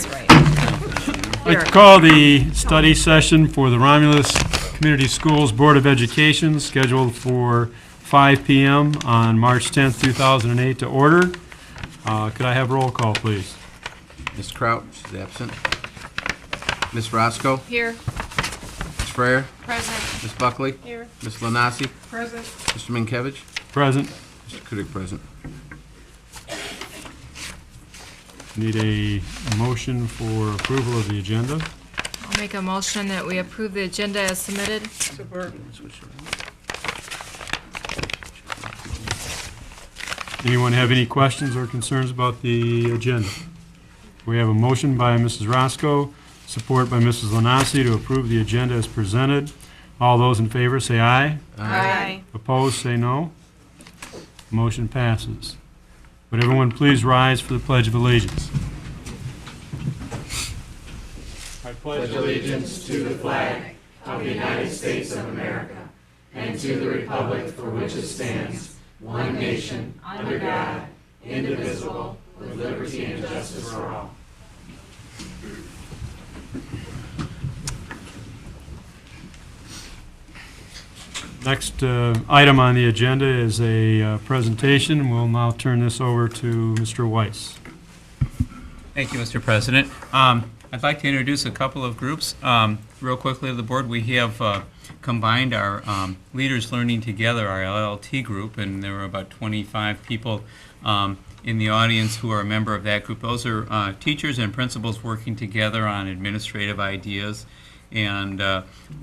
this right. I'd like to call the study session for the Romulus Community Schools Board of Education scheduled for 5 p.m. on March 10th, 2008 to order. Could I have roll call, please? Ms. Crouch is absent. Ms. Roscoe? Here. Ms. Frere? Present. Ms. Buckley? Here. Ms. Lanasi? Present. Mr. Minkiewicz? Present. Mr. Kudik present. Need a motion for approval of the agenda. I'll make a motion that we approve the agenda as submitted. Anyone have any questions or concerns about the agenda? We have a motion by Mrs. Roscoe, support by Mrs. Lanasi to approve the agenda as presented. All those in favor say aye. Aye. Opposed, say no. Motion passes. Would everyone please rise for the Pledge of Allegiance? I pledge allegiance to the flag of the United States of America and to the republic for which it stands, one nation, under God, indivisible, with liberty and justice for all. Next item on the agenda is a presentation. We'll now turn this over to Mr. Weiss. Thank you, Mr. President. I'd like to introduce a couple of groups real quickly to the board. We have combined our Leaders Learning Together, our LLT group, and there were about 25 people in the audience who are a member of that group. Those are teachers and principals working together on administrative ideas. And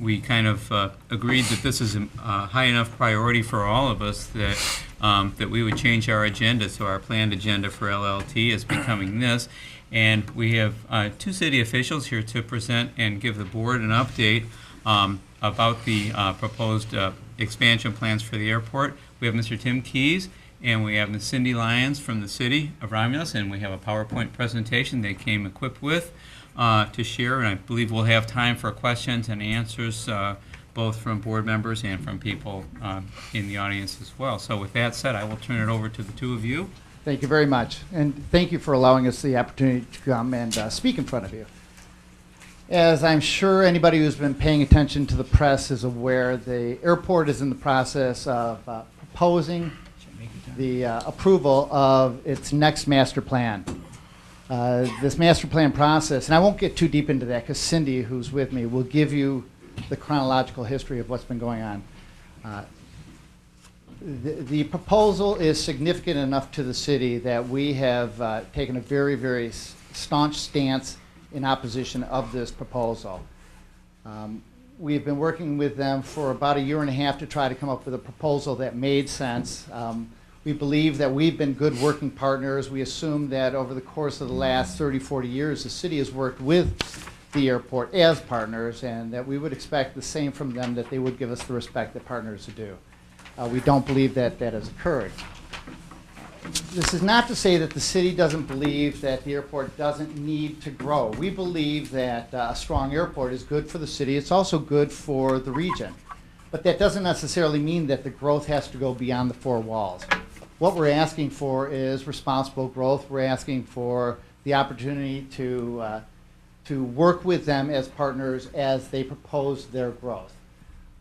we kind of agreed that this is a high enough priority for all of us that we would change our agenda. So our planned agenda for LLT is becoming this. And we have two city officials here to present and give the board an update about the proposed expansion plans for the airport. We have Mr. Tim Keyes and we have Ms. Cindy Lyons from the city of Romulus, and we have a PowerPoint presentation they came equipped with to share, and I believe we'll have time for questions and answers both from board members and from people in the audience as well. So with that said, I will turn it over to the two of you. Thank you very much, and thank you for allowing us the opportunity to come and speak in front of you. As I'm sure anybody who's been paying attention to the press is aware, the airport is in the process of proposing the approval of its next master plan. This master plan process, and I won't get too deep into that because Cindy, who's with me, will give you the chronological history of what's been going on. The proposal is significant enough to the city that we have taken a very, very staunch stance in opposition of this proposal. We've been working with them for about 1.5 years to try to come up with a proposal that made sense. We believe that we've been good working partners. We assume that over the course of the last 30, 40 years, the city has worked with the airport as partners, and that we would expect the same from them, that they would give us the respect that partners do. We don't believe that that has occurred. This is not to say that the city doesn't believe that the airport doesn't need to grow. We believe that a strong airport is good for the city. It's also good for the region. But that doesn't necessarily mean that the growth has to go beyond the four walls. What we're asking for is responsible growth. We're asking for the opportunity to work with them as partners as they propose their growth.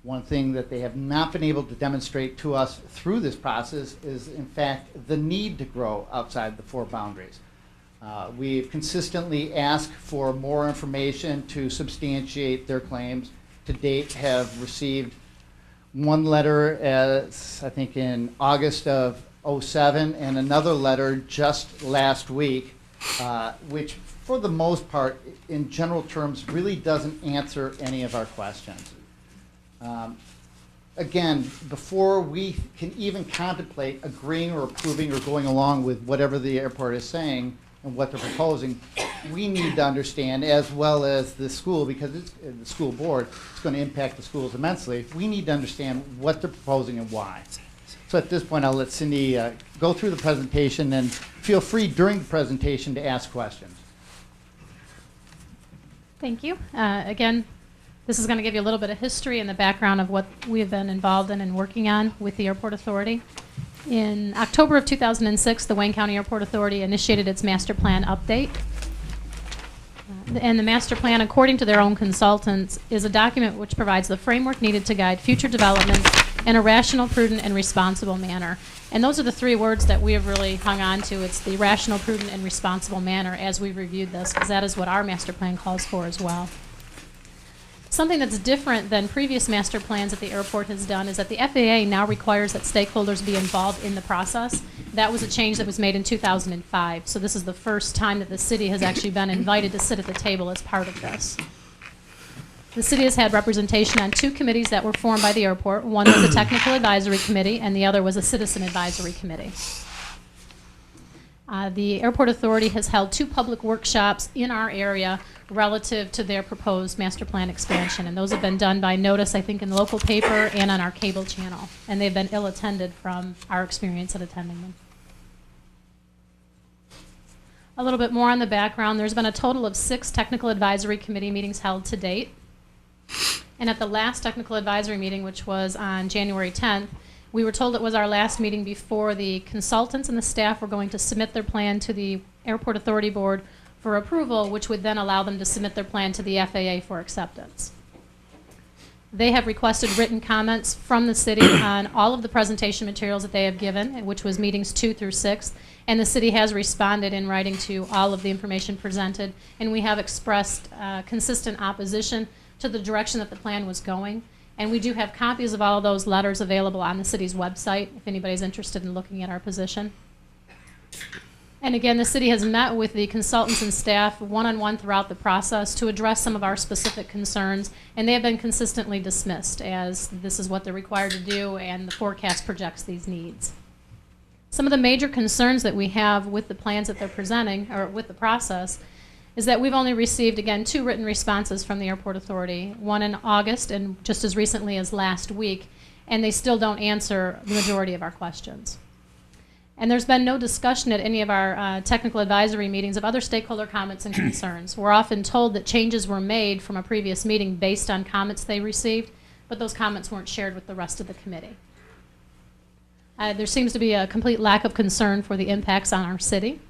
One thing that they have not been able to demonstrate to us through this process is, in fact, the need to grow outside the four boundaries. We've consistently asked for more information to substantiate their claims. To date, have received one letter, as I think in August of '07, and another letter just last week, which for the most part, in general terms, really doesn't answer any of our questions. Again, before we can even contemplate agreeing or approving or going along with whatever the airport is saying and what they're proposing, we need to understand, as well as the school, because it's the school board, it's going to impact the schools immensely. We need to understand what they're proposing and why. So at this point, I'll let Cindy go through the presentation, and feel free during the presentation to ask questions. Thank you. Again, this is going to give you a little bit of history and the background of what we've been involved in and working on with the Airport Authority. In October of 2006, the Wayne County Airport Authority initiated its master plan update. And the master plan, according to their own consultants, is a document which provides the framework needed to guide future development in a rational, prudent, and responsible manner. And those are the three words that we have really hung on to. It's the rational, prudent, and responsible manner as we reviewed this, because that is what our master plan calls for as well. Something that's different than previous master plans that the airport has done is that the FAA now requires that stakeholders be involved in the process. That was a change that was made in 2005. So this is the first time that the city has actually been invited to sit at the table as part of this. The city has had representation on two committees that were formed by the airport. One was a technical advisory committee, and the other was a citizen advisory committee. The Airport Authority has held 2 public workshops in our area relative to their proposed master plan expansion, and those have been done by notice, I think, in the local paper and on our cable channel, and they've been ill-attended from our experience at attending them. A little bit more on the background. There's been a total of 6 technical advisory committee meetings held to date, and at the last technical advisory meeting, which was on January 10th, we were told it was our last meeting before the consultants and the staff were going to submit their plan to the Airport Authority Board for approval, which would then allow them to submit their plan to the FAA for acceptance. They have requested written comments from the city on all of the presentation materials that they have given, which was meetings 2 through 6, and the city has responded in writing to all of the information presented, and we have expressed consistent opposition to the direction that the plan was going. And we do have copies of all of those letters available on the city's website if anybody's interested in looking at our position. And again, the city has met with the consultants and staff one-on-one throughout the process to address some of our specific concerns, and they have been consistently dismissed as this is what they're required to do and the forecast projects these needs. Some of the major concerns that we have with the plans that they're presenting, or with the process, is that we've only received, again, 2 written responses from the Airport Authority, one in August and just as recently as last week, and they still don't answer the majority of our questions. And there's been no discussion at any of our technical advisory meetings of other stakeholder comments and concerns. We're often told that changes were made from a previous meeting based on comments they received, but those comments weren't shared with the rest of the committee. There seems to be a complete lack of concern for the impacts on our city.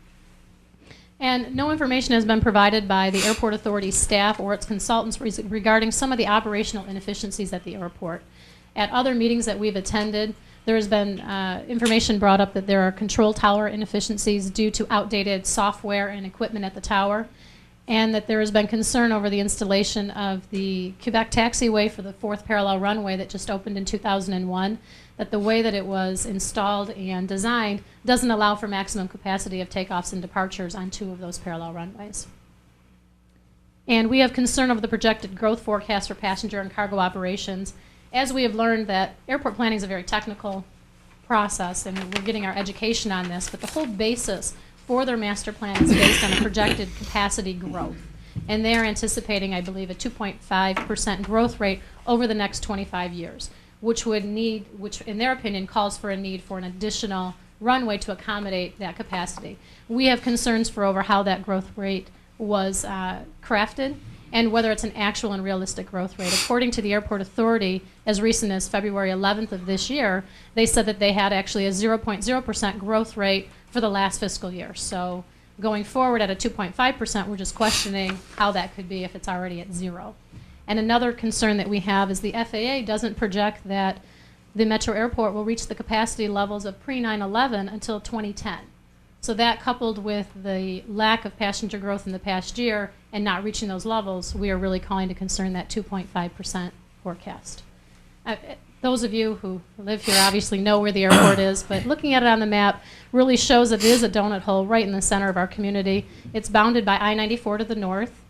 And no information has been provided by the Airport Authority staff or its consultants regarding some of the operational inefficiencies at the airport. At other meetings that we've attended, there has been information brought up that there are control tower inefficiencies due to outdated software and equipment at the tower, and that there has been concern over the installation of the Quebec taxiway for the 4th parallel runway that just opened in 2001, that the way that it was installed and designed doesn't allow for maximum capacity of takeoffs and departures on 2 of those parallel runways. And we have concern over the projected growth forecast for passenger and cargo operations, as we have learned that airport planning is a very technical process, and we're getting our education on this, but the whole basis for their master plan is based on a projected capacity growth. And they're anticipating, I believe, a 2.5% growth rate over the next 25 years. Which in their opinion calls for a need for an additional runway to accommodate that capacity. We have concerns for over how that growth rate was crafted and whether it's an actual and realistic growth rate. According to the Airport Authority, as recent as February 11th of this year, they said that they had actually a 0.0% growth rate for the last fiscal year. So going forward at a 2.5%, we're just questioning how that could be if it's already at 0. And another concern that we have is the FAA doesn't project that the metro airport will reach the capacity levels of pre-9/11 until 2010. So that, coupled with the lack of passenger growth in the past year and not reaching those levels, we are really calling to concern that 2.5% forecast. Those of you who live here obviously know where the airport is, but looking at it on the map really shows that it is a donut hole right in the center of our community. It's bounded by I-94 to the north,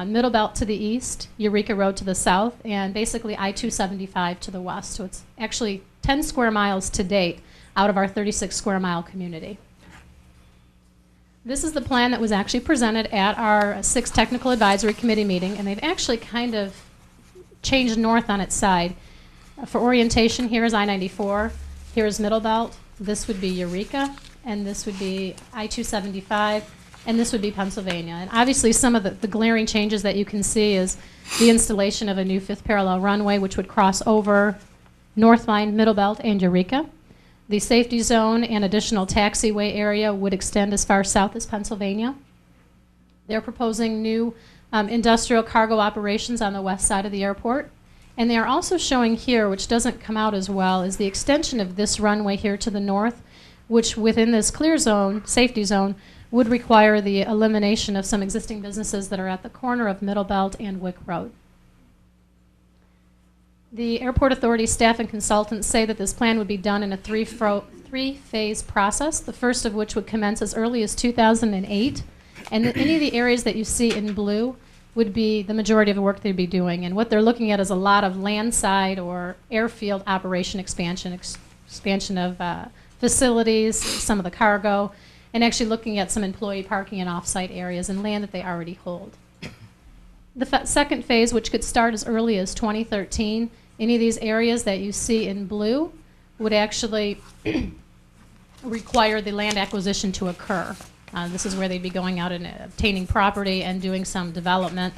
Middle Belt to the east, Eureka Road to the south, and basically I-275 to the west. So it's actually 10 square miles to date out of our 36 square mile community. This is the plan that was actually presented at our 6th Technical Advisory Committee meeting, and they've actually kind of changed north on its side. For orientation, here is I-94, here is Middle Belt, this would be Eureka, and this would be I-275, and this would be Pennsylvania. And obviously some of the glaring changes that you can see is the installation of a new 5th parallel runway, which would cross over North Line, Middle Belt, and Eureka. The safety zone and additional taxiway area would extend as far south as Pennsylvania. They're proposing new industrial cargo operations on the west side of the airport. And they are also showing here, which doesn't come out as well, is the extension of this runway here to the north, which within this clear zone, safety zone, would require the elimination of some existing businesses that are at the corner of Middle Belt and Wick Road. The Airport Authority staff and consultants say that this plan would be done in a three-phase process, the first of which would commence as early as 2008. And any of the areas that you see in blue would be the majority of the work they'd be doing. And what they're looking at is a lot of landside or airfield operation expansion of facilities, some of the cargo, and actually looking at some employee parking and off-site areas and land that they already hold. The second phase, which could start as early as 2013, any of these areas that you see in blue would actually require the land acquisition to occur. This is where they'd be going out and obtaining property and doing some development.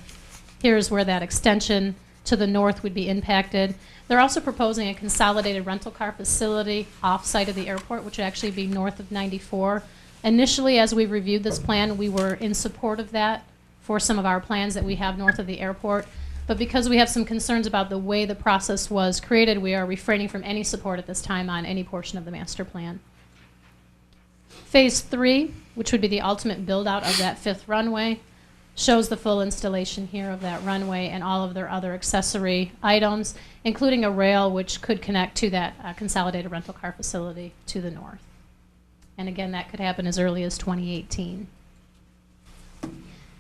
Here's where that extension to the north would be impacted. They're also proposing a consolidated rental car facility off-site of the airport, which would actually be north of 94. Initially, as we reviewed this plan, we were in support of that for some of our plans that we have north of the airport. But because we have some concerns about the way the process was created, we are refraining from any support at this time on any portion of the master plan. Phase 3, which would be the ultimate build-out of that 5th runway, shows the full installation here of that runway and all of their other accessory items, including a rail which could connect to that consolidated rental car facility to the north. And again, that could happen as early as 2018.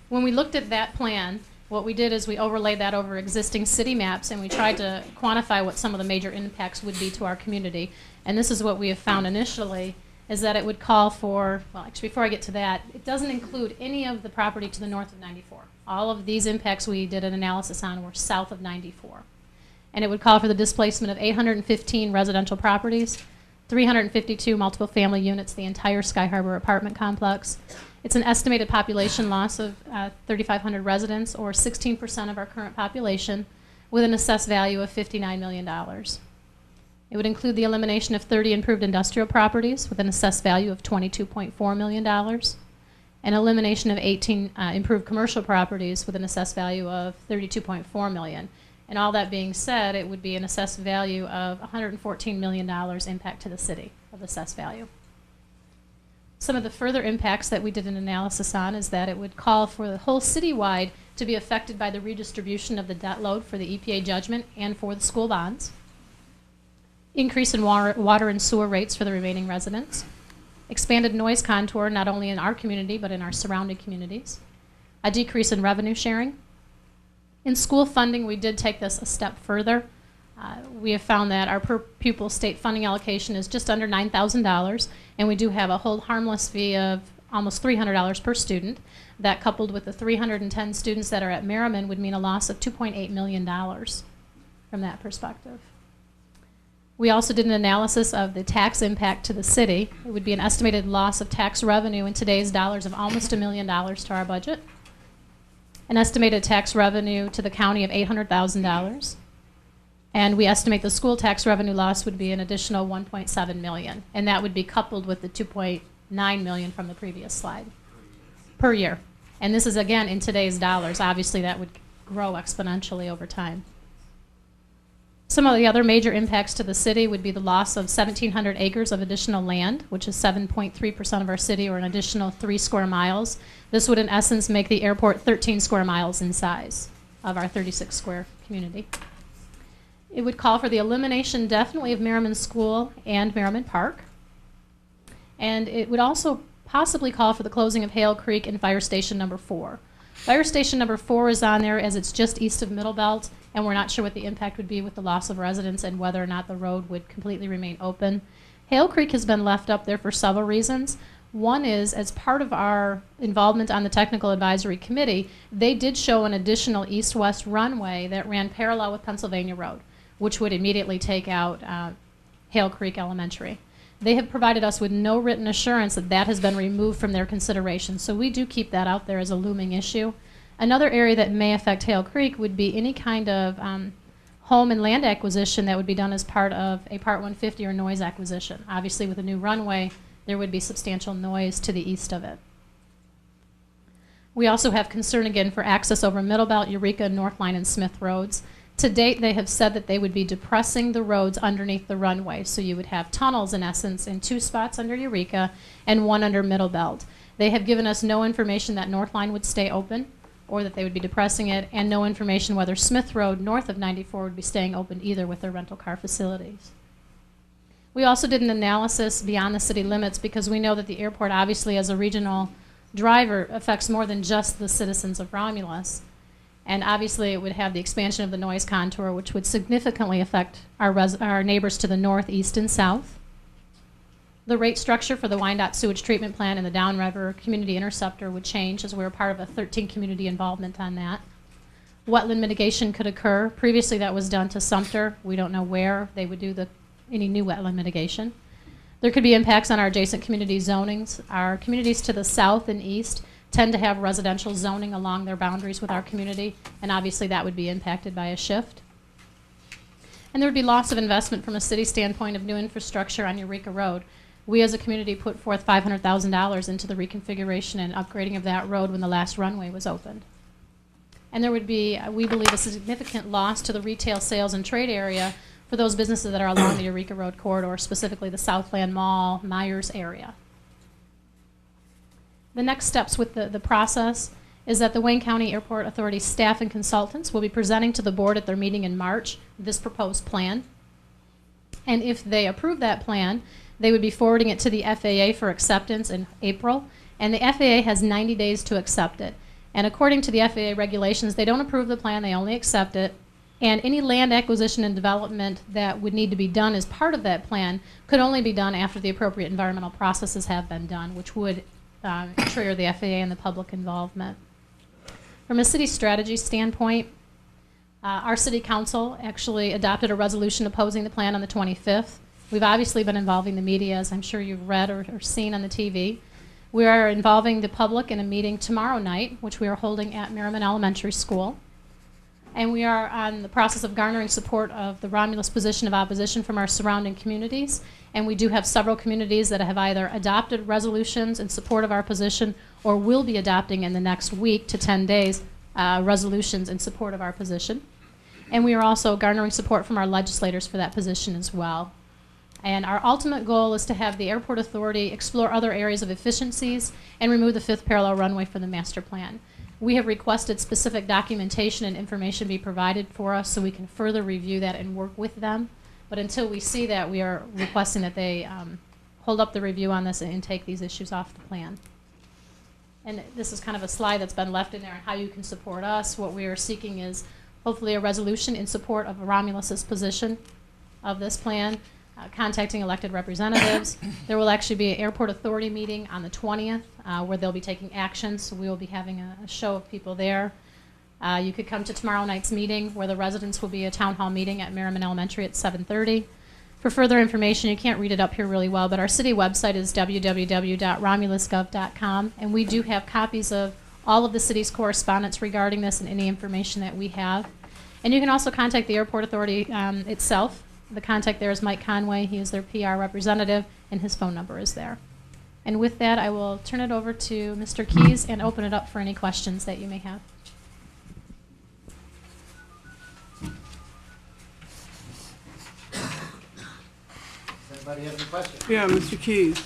When we looked at that plan, what we did is we overlaid that over existing city maps and we tried to quantify what some of the major impacts would be to our community. And this is what we have found initially, is that it would call for, well, actually before I get to that, it doesn't include any of the property to the north of 94. All of these impacts we did an analysis on were south of 94. And it would call for the displacement of 815 residential properties, 352 multiple family units, the entire Sky Harbor apartment complex. It's an estimated population loss of 3,500 residents, or 16% of our current population, with an assessed value of $59 million. It would include the elimination of 30 improved industrial properties with an assessed value of $22.4 million, and elimination of 18 improved commercial properties with an assessed value of $32.4 million. And all that being said, it would be an assessed value of $114 million impact to the city of assessed value. Some of the further impacts that we did an analysis on is that it would call for the whole citywide to be affected by the redistribution of the debt load for the EPA judgment and for the school bonds, increase in water and sewer rates for the remaining residents, expanded noise contour not only in our community but in our surrounding communities, a decrease in revenue sharing. In school funding, we did take this a step further. We have found that our per pupil state funding allocation is just under $9,000, and we do have a hold harmless fee of almost $300 per student. That, coupled with the 310 students that are at Merriman, would mean a loss of $2.8 million from that perspective. We also did an analysis of the tax impact to the city. It would be an estimated loss of tax revenue in today's dollars of almost $1 million to our budget, an estimated tax revenue to the county of $800,000, and we estimate the school tax revenue loss would be an additional $1.7 million, and that would be coupled with the $2.9 million from the previous slide per year. And this is, again, in today's dollars. Obviously, that would grow exponentially over time. Some of the other major impacts to the city would be the loss of 1,700 acres of additional land, which is 7.3% of our city, or an additional 3 square miles. This would, in essence, make the airport 13 square miles in size of our 36 square community. It would call for the elimination, definitely, of Merriman School and Merriman Park. And it would also possibly call for the closing of Hale Creek and Fire Station number 4. Fire Station number 4 is on there as it's just east of Middle Belt, and we're not sure what the impact would be with the loss of residents and whether or not the road would completely remain open. Hale Creek has been left up there for several reasons. One is, as part of our involvement on the Technical Advisory Committee, they did show an additional east-west runway that ran parallel with Pennsylvania Road, which would immediately take out Hale Creek Elementary. They have provided us with no written assurance that that has been removed from their consideration, so we do keep that out there as a looming issue. Another area that may affect Hale Creek would be any kind of home and land acquisition that would be done as part of a Part 150 or noise acquisition. Obviously, with a new runway, there would be substantial noise to the east of it. We also have concern again for access over Middlebelt, Eureka, Northline, and Smith roads. To date, they have said that they would be depressing the roads underneath the runway, so you would have tunnels in essence in 2 spots under Eureka and 1 under Middlebelt. They have given us no information that Northline would stay open or that they would be depressing it, and no information whether Smith Road north of 94 would be staying open either with their rental car facilities. We also did an analysis beyond the city limits because we know that the airport obviously as a regional driver affects more than just the citizens of Romulus. And obviously it would have the expansion of the noise contour, which would significantly affect our neighbors to the north, east, and south. The rate structure for the Wyandotte sewage treatment plant and the downriver community interceptor would change as we were part of a 13 community involvement on that. Wetland mitigation could occur. Previously that was done to Sumter. We don't know where they would do any new wetland mitigation. There could be impacts on our adjacent community zonings. Our communities to the south and east tend to have residential zoning along their boundaries with our community, and obviously that would be impacted by a shift. And there would be loss of investment from a city standpoint of new infrastructure on Eureka Road. We as a community put forth $500,000 into the reconfiguration and upgrading of that road when the last runway was opened. And there would be, we believe, a significant loss to the retail sales and trade area for those businesses that are along the Eureka Road corridor, specifically the Southland Mall, Myers area. The next steps with the process is that the Wayne County Airport Authority staff and consultants will be presenting to the board at their meeting in March this proposed plan. And if they approve that plan, they would be forwarding it to the FAA for acceptance in April, and the FAA has 90 days to accept it. And according to the FAA regulations, they don't approve the plan, they only accept it, and any land acquisition and development that would need to be done as part of that plan could only be done after the appropriate environmental processes have been done, which would trigger the FAA and the public involvement. From a city strategy standpoint, our city council actually adopted a resolution opposing the plan on the 25th. We've obviously been involving the media, as I'm sure you've read or seen on the TV. We are involving the public in a meeting tomorrow night, which we are holding at Merriman Elementary School. And we are on the process of garnering support of the Romulus position of opposition from our surrounding communities. And we do have several communities that have either adopted resolutions in support of our position or will be adopting in the next week to 10 days resolutions in support of our position. And we are also garnering support from our legislators for that position as well. And our ultimate goal is to have the Airport Authority explore other areas of efficiencies and remove the 5th parallel runway from the master plan. We have requested specific documentation and information be provided for us so we can further review that and work with them. But until we see that, we are requesting that they hold up the review on this and take these issues off the plan. And this is kind of a slide that's been left in there on how you can support us. What we are seeking is hopefully a resolution in support of Romulus's position of this plan. Contacting elected representatives. There will actually be an Airport Authority meeting on the 20th where they'll be taking action, so we will be having a show of people there. You could come to tomorrow night's meeting where the residents will be a town hall meeting at Merriman Elementary at 7:30. For further information, you can't read it up here really well, but our city website is www.romulusgov.com, and we do have copies of all of the city's correspondence regarding this and any information that we have. And you can also contact the Airport Authority itself. The contact there is Mike Conway. He is their PR representative, and his phone number is there. And with that, I will turn it over to Mr. Keys and open it up for any questions that you may have. Does anybody have any questions? Yeah, Mr. Keys.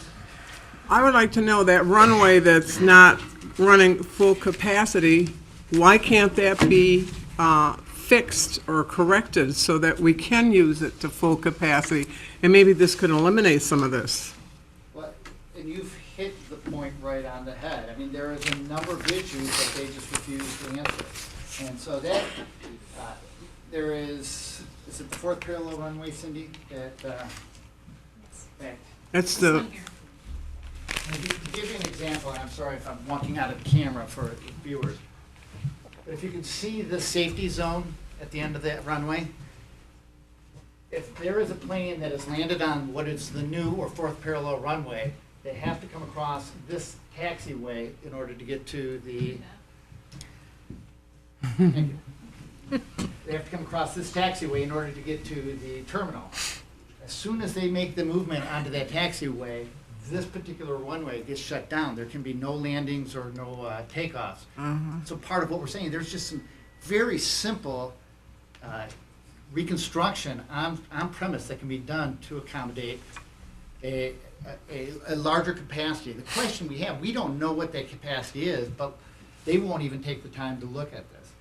I would like to know that runway that's not running full capacity, why can't that be fixed or corrected so that we can use it to full capacity? And maybe this could eliminate some of this. Well, and you've hit the point right on the head. I mean, there is a number of issues that they just refuse to answer. And so that, there is it the 4th parallel runway, Cindy? That's the, To give you an example, and I'm sorry if I'm walking out of the camera for viewers, but if you can see the safety zone at the end of that runway, if there is a plane that has landed on what is the new or 4th parallel runway, they have to come across this taxiway in order to get to the. Thank you. They have to come across this taxiway in order to get to the terminal. As soon as they make the movement onto that taxiway, this particular runway gets shut down, there can be no landings or no takeoffs. So part of what we're saying, there's just some very simple reconstruction on premise that can be done to accommodate a larger capacity. The question we have, we don't know what that capacity is, but they won't even take the time to look at this.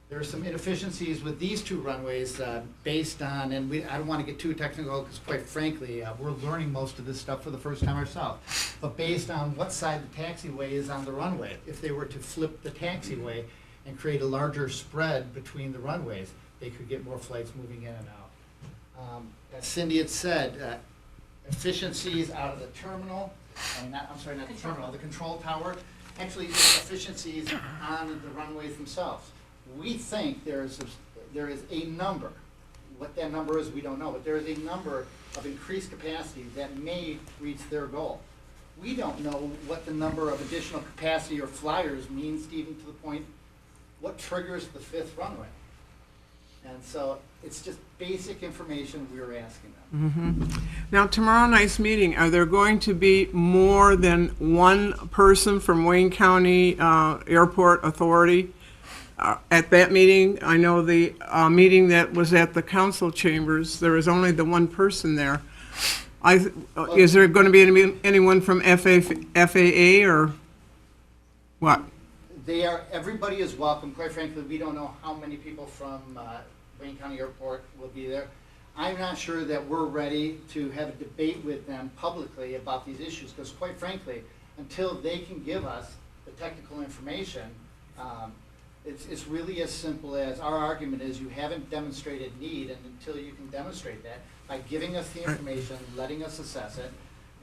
There are some inefficiencies with these two runways based on, and I don't want to get too technical because quite frankly, we're learning most of this stuff for the first time ourselves. But based on what side the taxiway is on the runway, if they were to flip the taxiway and create a larger spread between the runways, they could get more flights moving in and out. As Cindy had said, efficiencies out of the terminal, I'm sorry, not the terminal, the control tower, actually efficiencies on the runways themselves. We think there is a number. What that number is, we don't know, but there is a number of increased capacity that may reach their goal. We don't know what the number of additional capacity or flyers means, even to the point, what triggers the fifth runway. And so it's just basic information we're asking them. Now, tomorrow night's meeting, are there going to be more than one person from Wayne County Airport Authority at that meeting? I know the meeting that was at the council chambers, there was only the one person there. Is there going to be anyone from FAA or what? Everybody is welcome. Quite frankly, we don't know how many people from Wayne County Airport will be there. I'm not sure that we're ready to have a debate with them publicly about these issues, because quite frankly, until they can give us the technical information, it's really as simple as our argument is you haven't demonstrated need, and until you can demonstrate that by giving us the information, letting us assess it,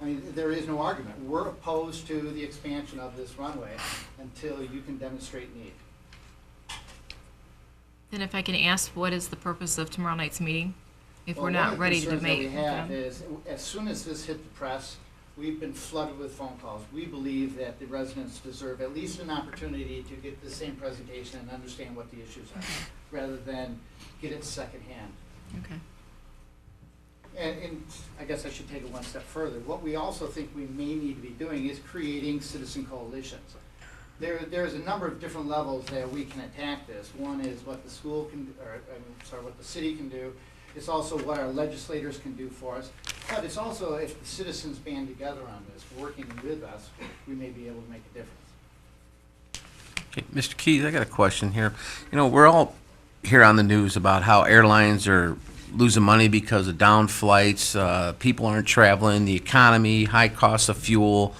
I mean, there is no argument. We're opposed to the expansion of this runway until you can demonstrate need. Then if I can ask, what is the purpose of tomorrow night's meeting? If Well, we're one not of the ready to concerns that make we have them? is, as soon as this hit the press, we've been flooded with phone calls. We believe that the residents deserve at least an opportunity to get the same presentation and understand what the issues are, rather than get it secondhand. Okay. And I guess I should take it one step further. What we also think we may need to be doing is creating citizen coalitions. There's a number of different levels that we can attack this. One is what the school can, what the city can do. It's also what our legislators can do for us. But it's also, if the citizens band together on this, working with us, we may be able to make a difference. Okay, Mr. Keys, I got a question here. You know, we're all here on the news about how airlines are losing money because of down flights, people aren't traveling, the economy, high cost of fuel,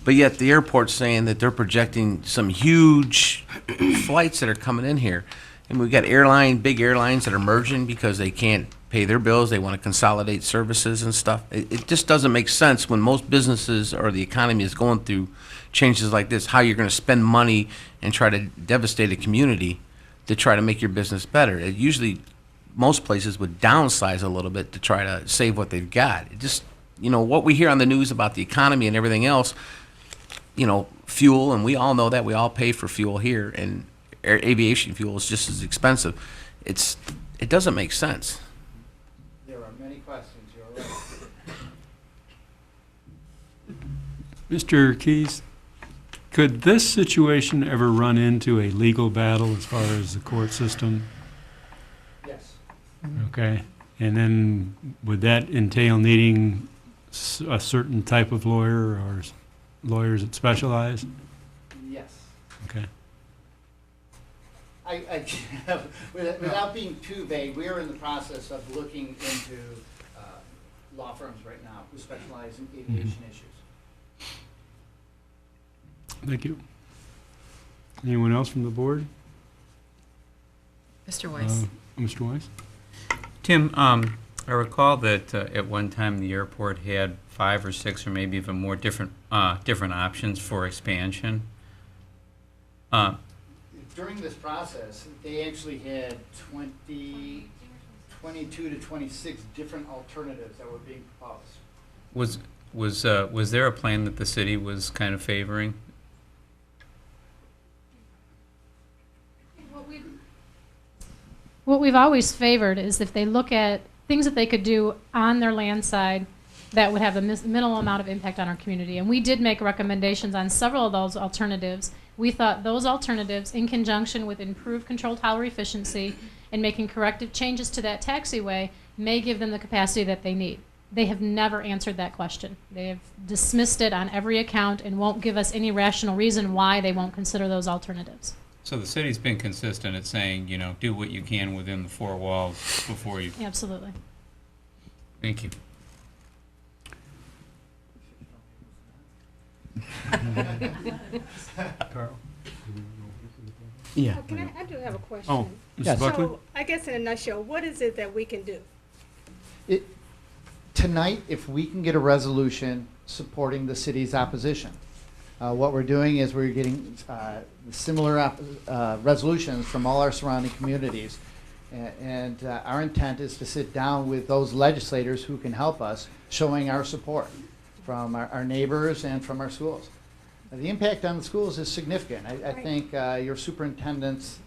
but yet the airport's saying that they're projecting some huge flights that are coming in here. And we've got big airlines that are merging because they can't pay their bills, they want to consolidate services and stuff. It just doesn't make sense when most businesses or the economy is going through changes like this, how you're going to spend money and try to devastate a community to try to make your business better. It usually, most places would downsize a little bit to try to save what they've got. It just, you know, what we hear on the news about the economy and everything else, you know, fuel, and we all know that, we all pay for fuel here, and aviation fuel is just as expensive. It doesn't make sense. There are many questions, you're right. Mr. Keys, could this situation ever run into a legal battle as far as the court system? Yes. Okay, and then would that entail needing a certain type of lawyer or lawyers that specialize? Yes. Okay. Without being too vague, we are in the process of looking into law firms right now who specialize in aviation issues. Thank you. Anyone else from the board? Mr. Weiss? Mr. Weiss? Tim, I recall that at one time the airport had 5 or 6 or maybe even more different options for expansion. During this process, they actually had 22 to 26 different alternatives that were being proposed. Was there a plan that the city was kind of favoring? What we've always favored is if they look at things that they could do on their land side that would have the minimal amount of impact on our community. And we did make recommendations on several of those alternatives. We thought those alternatives, in conjunction with improved control tower efficiency and making corrective changes to that taxiway, may give them the capacity that they need. They have never answered that question. They have dismissed it on every account and won't give us any rational reason why they won't consider those alternatives. So the city's been consistent at saying, you know, do what you can within the four walls before you. Absolutely. Thank you. Yeah. I do have a question. Oh, Mrs. Yes. Buckley? So, I guess in a nutshell, what is it that we can do? Tonight, if we can get a resolution supporting the city's opposition, what we're doing is we're getting similar resolutions from all our surrounding communities. And our intent is to sit down with those legislators who can help us, showing our support from our neighbors and from our schools. The impact on the schools is significant. I think your superintendents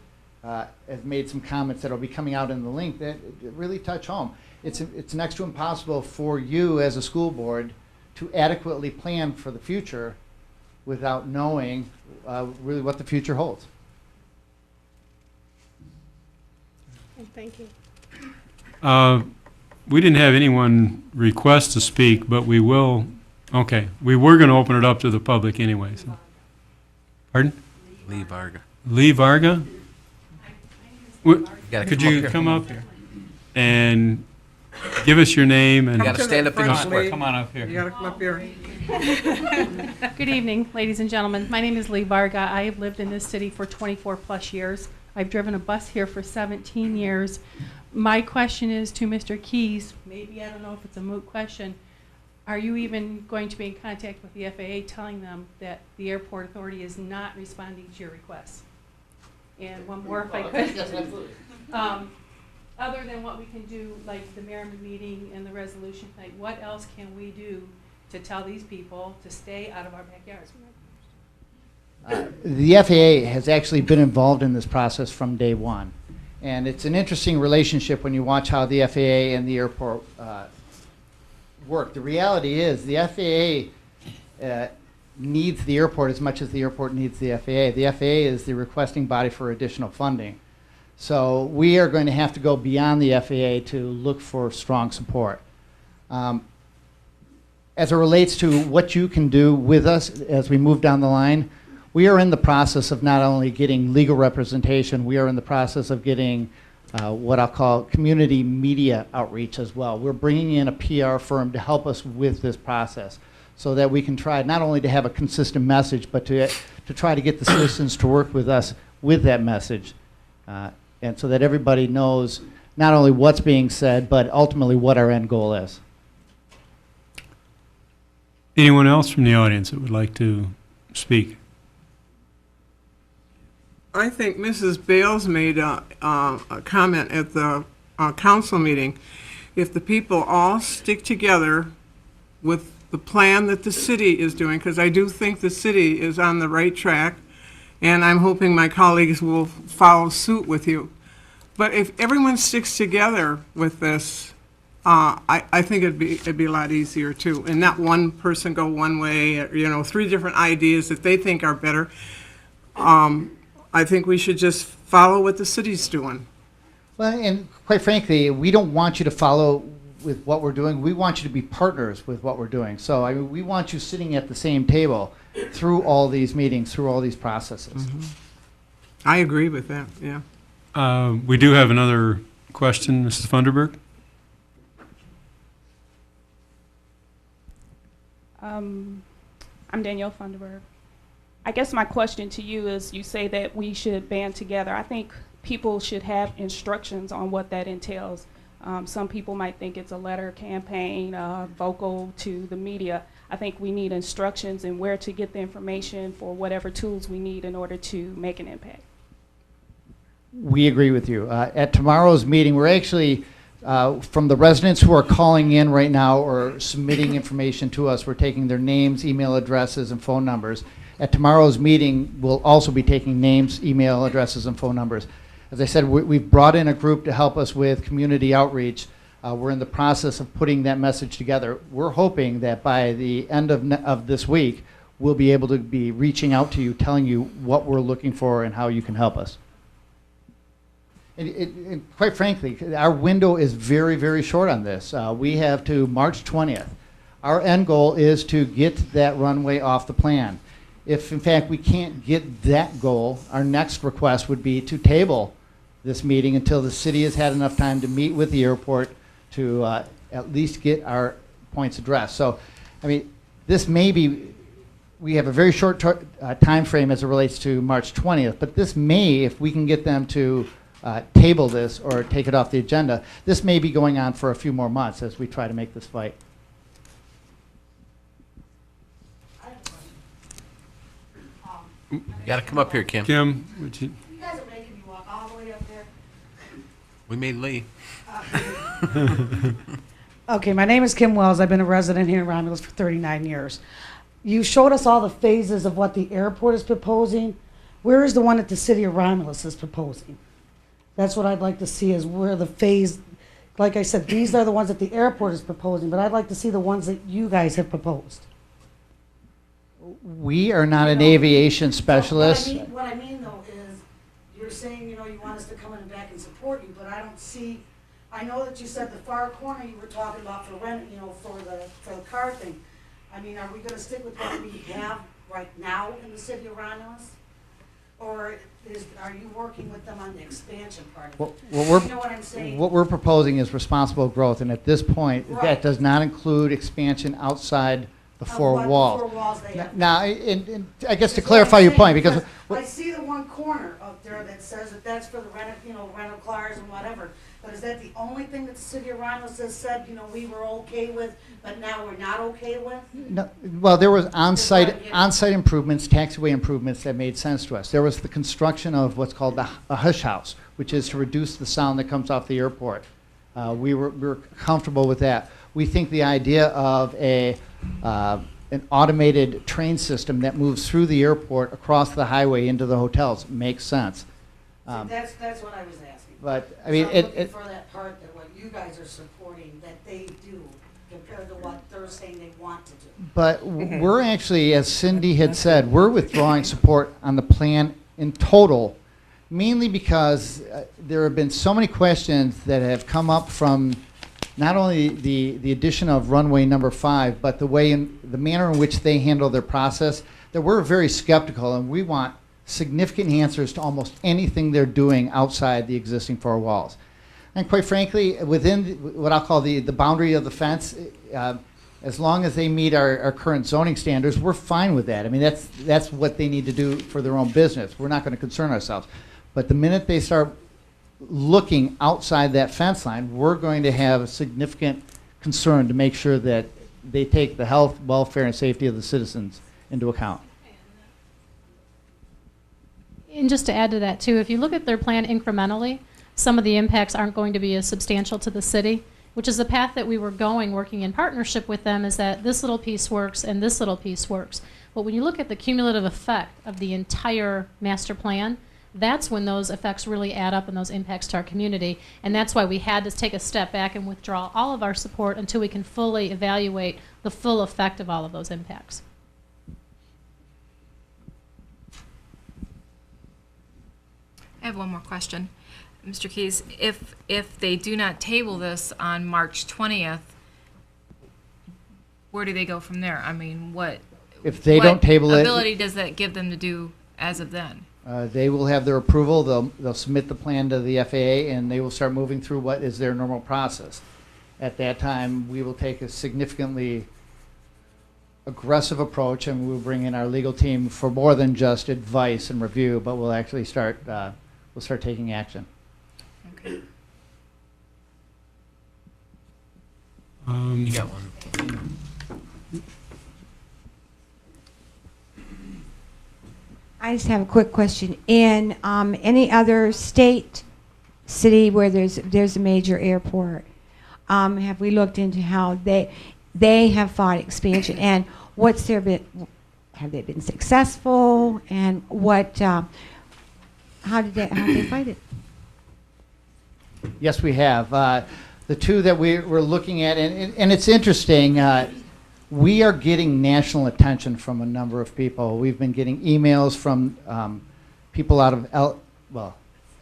have made some comments that will be coming out in the link that really touch home. It's next to impossible for you as a school board to adequately plan for the future without knowing really what the future holds. Thank you. We didn't have anyone request to speak, but we will, okay, we were going to open it up to the public anyway. So. Pardon? Lee Varga. Lee Varga? gotta Could come up you here. come up and give us your name? And You gotta stand up in the square. Come on up You here. gotta come up here. Good evening, ladies and gentlemen. My name is Lee Varga. I have lived in this city for 24 plus years. I've driven a bus here for 17 years. My question is to Mr. Keys, maybe I don't know if it's a moot question, are you even going to be in contact with the FAA telling them that the airport authority is not responding to your requests? And one more if I could. Yes, absolutely. Other than what we can do, like the Merriman meeting and the resolution tonight, what else can we do to tell these people to stay out of our backyards? The FAA has actually been involved in this process from day one. And it's an interesting relationship when you watch how the FAA and the airport work. The reality is the FAA needs the airport as much as the airport needs the FAA. The FAA is the requesting body for additional funding. So we are going to have to go beyond the FAA to look for strong support. As it relates to what you can do with us as we move down the line, we are in the process of not only getting legal representation, we are in the process of getting what I'll call community media outreach as well. We're bringing in a PR firm to help us with this process so that we can try not only to have a consistent message, but to try to get the citizens to work with us with that message. And so that everybody knows not only what's being said, but ultimately what our end goal is. anyone else from the audience that would like to speak? I think Mrs. Bales made a comment at the council meeting. If the people all stick together with the plan that the city is doing, because I do think the city is on the right track, and I'm hoping my colleagues will follow suit with you. But if everyone sticks together with this, I think it'd be a lot easier too, and not one person go one way. You know, 3 different ideas that they think are better. I think we should just follow what the city's doing. Well, and quite frankly, we don't want you to follow with what we're doing. We want you to be partners with what we're doing. So, I mean, we want you sitting at the same table through all these meetings, through all these processes. Mm-hmm. I agree with that, yeah. We do have another question, Mrs. Funderburg. I'm Danielle Funderburg. I guess my question to you is, you say that we should band together. I think people should have instructions on what that entails. Some people might think it's a letter campaign, vocal to the media. I think we need instructions in where to get the information for whatever tools we need in order to make an impact. We agree with you. At tomorrow's meeting, we're actually, from the residents who are calling in right now or submitting information to us, we're taking their names, email addresses, and phone numbers. At tomorrow's meeting, we'll also be taking names, email addresses, and phone numbers. As I said, we've brought in a group to help us with community outreach. We're in the process of putting that message together. We're hoping that by the end of this week, we'll be able to be reaching out to you, telling you what we're looking for and how you can help us. And quite frankly, our window is very, very short on this. We have to March 20th. Our end goal is to get that runway off the plan. If, in fact, we can't get that goal, our next request would be to table this meeting until the city has had enough time to meet with the airport to at least get our points addressed. So, I mean, this may be, we have a very short time frame as it relates to March 20th, but this may, if we can get them to table this or take it off the agenda, this may be going on for a few more months as we try to make this fight. You gotta come up here, Kim. Kim, would you? You guys are making me walk all the way up there. We made Lee. Okay, my name is Kim Wells. I've been a resident here in Romulus for 39 years. You showed us all the phases of what the airport is proposing. Where is the one that the city of Romulus is proposing? That's what I'd like to see, is where the phase, like I said, these are the ones that the airport is proposing, but I'd like to see the ones that you guys have proposed. We are not an aviation specialist. What I mean though is, you're saying, you know, you want us to come in and back and support you, but I don't see, I know that you said the far corner you were talking about for rent, you know, for the car thing. I mean, are we gonna stick with what we have right now in the city of Romulus? Or are you working with them on the expansion part of it? You know what I'm saying? What we're proposing is responsible growth, and at this point, Right. that does not include expansion outside the four walls. The 4 walls they have. Now, and I guess to That's clarify what I'm your point, saying, because I see the one corner up there that says that that's for the rental cars and whatever. But is that the only thing that the city of Romulus has said, you know, we were okay with, but now we're not okay with? no, well, there was on-site That's what I'm improvements, taxiway improvements that made sense to us. There was the construction of what's called a hush house, which is to reduce the sound that comes off the airport. We were comfortable with that. We think the idea of an automated train system that moves through the airport across the highway into the hotels makes sense. That's what I was asking. But I mean, So I'm looking for that part that what you guys are supporting, that they do, compared to what they're saying they want to do. But we're actually, as Cindy had said, we're withdrawing support on the plan in total, mainly because there have been so many questions that have come up from not only the addition of runway number 5, but the manner in which they handle their process, that we're very skeptical, and we want significant answers to almost anything they're doing outside the existing 4 walls. And quite frankly, within what I'll call the boundary of the fence, as long as they meet our current zoning standards, we're fine with that. I mean, that's what they need to do for their own business. We're not going to concern ourselves. But the minute they start looking outside that fence line, we're going to have a significant concern to make sure that they take the health, welfare, and safety of the citizens into account. And just to add to that too, if you look at their plan incrementally, some of the impacts aren't going to be as substantial to the city, which is the path that we were going, working in partnership with them, is that this little piece works and this little piece works. But when you look at the cumulative effect of the entire master plan, that's when those effects really add up and those impacts to our community. And that's why we had to take a step back and withdraw all of our support until we can fully evaluate the full effect of all of those impacts. I have one more question. Mr. Keys, if they do not table this on March 20th, where do they go from there? I mean, If they don't table it, ability does that give them to do as of then? they will have their approval. They'll submit the plan to the FAA, and they will start moving through what is their normal process. At that time, we will take a significantly aggressive approach, and we'll bring in our legal team for more than just advice and review, but we'll actually start taking action. Okay. You got one. I just have a quick question. In any other state, city where there's a major airport, have we looked into how they have fought expansion, and what's their bit? Have they been successful, and what? How did they fight it? Yes, we have. The two that we're looking at, and it's interesting, we are getting national attention from a number of people. We've been getting emails from people out of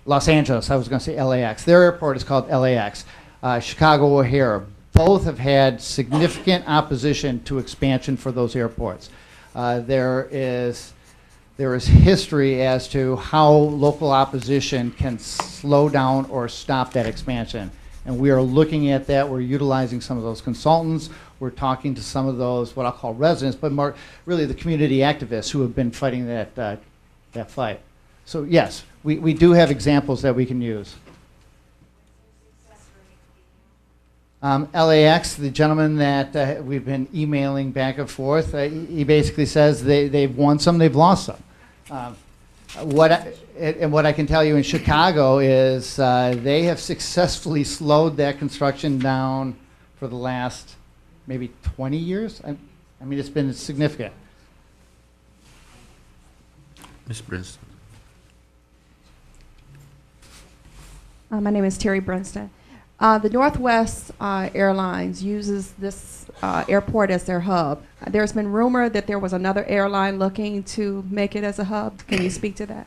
Los Angeles. I was going to say LAX. Their airport is called LAX. Chicago O'Hare. Both have had significant opposition to expansion for those airports. There is history as to how local opposition can slow down or stop that expansion. And we are looking at that. We're utilizing some of those consultants. We're talking to some of those, what I'll call residents, but more really the community activists who have been fighting that fight. So yes, we do have examples that we can use. LAX, the gentleman that we've been emailing back and forth, he basically says they've won some, they've lost some. What I can tell you in Chicago is they have successfully slowed that construction down for the last maybe 20 years. I mean, it's been significant. Ms. Brinston. My name is Terry Brinston. The Northwest Airlines uses this airport as their hub. There's been rumor that there was another airline looking to make it as a hub. Can you speak to that?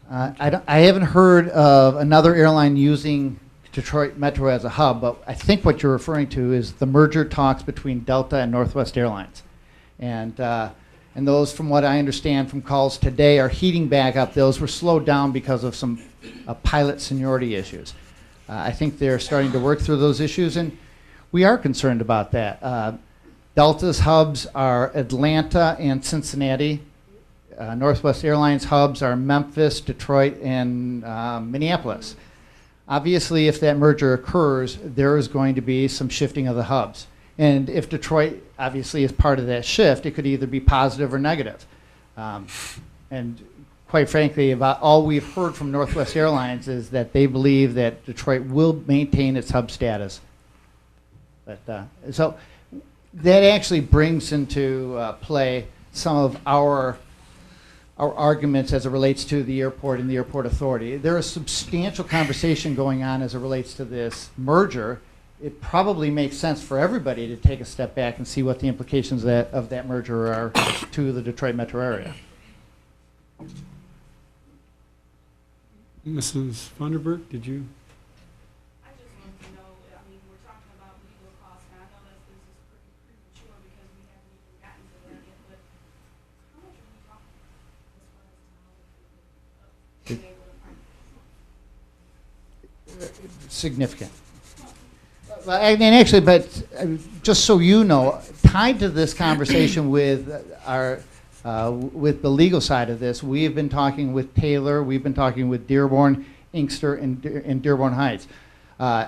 I haven't heard of another airline using Detroit Metro as a hub, but I think what you're referring to is the merger talks between Delta and Northwest Airlines. And those, from what I understand from calls today, are heating back up. Those were slowed down because of some pilot seniority issues. I think they're starting to work through those issues, and we are concerned about that. Delta's hubs are Atlanta and Cincinnati. Northwest Airlines hubs are Memphis, Detroit, and Minneapolis. Obviously, if that merger occurs, there is going to be some shifting of the hubs. And if Detroit obviously is part of that shift, it could either be positive or negative. And quite frankly, about all we've heard from Northwest Airlines is that they believe that Detroit will maintain its hub status. But so that actually brings into play some of our arguments as it relates to the airport and the airport authority. There is substantial conversation going on as it relates to this merger. It probably makes sense for everybody to take a step back and see what the implications of that merger are to the Detroit metro area. Mrs. Funderburg, did you? I just want to know, I mean, we're talking about legal costs, and I know that this is pretty premature because we haven't even gotten to that yet, but how much are we talking about as far as how Significant. And actually, but just so you know, tied to this conversation with with the legal side of this, we have been talking with Taylor, we've been talking with Dearborn, Inkster, and Dearborn Heights.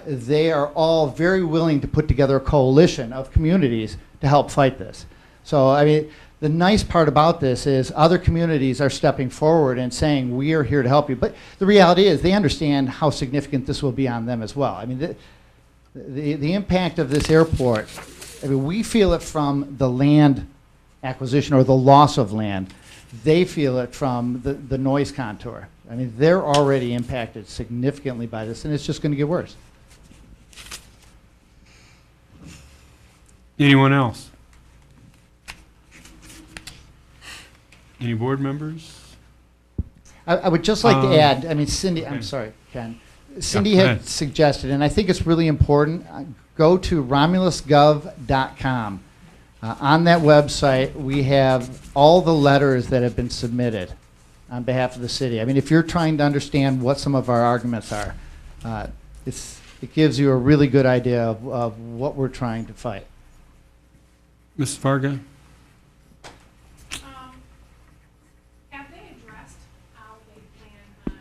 They are all very willing to put together a coalition of communities to help fight this. So, I mean, the nice part about this is other communities are stepping forward and saying, we are here to help you. But the reality is they understand how significant this will be on them as well. I mean, the impact of this airport, I mean, we feel it from the land acquisition or the loss of land. They feel it from the noise contour. I mean, they're already impacted significantly by this, and it's just going to get worse. Anyone else? Any board members? I would just like to add, I mean, Cindy, I'm sorry, Ken. Cindy had suggested, and I think it's really important, go to romulusgov.com. On that website, we have all the letters that have been submitted on behalf of the city. I mean, if you're trying to understand what some of our arguments are, it gives you a really good idea of what we're trying to fight. Ms. Varga? Have they addressed how they plan on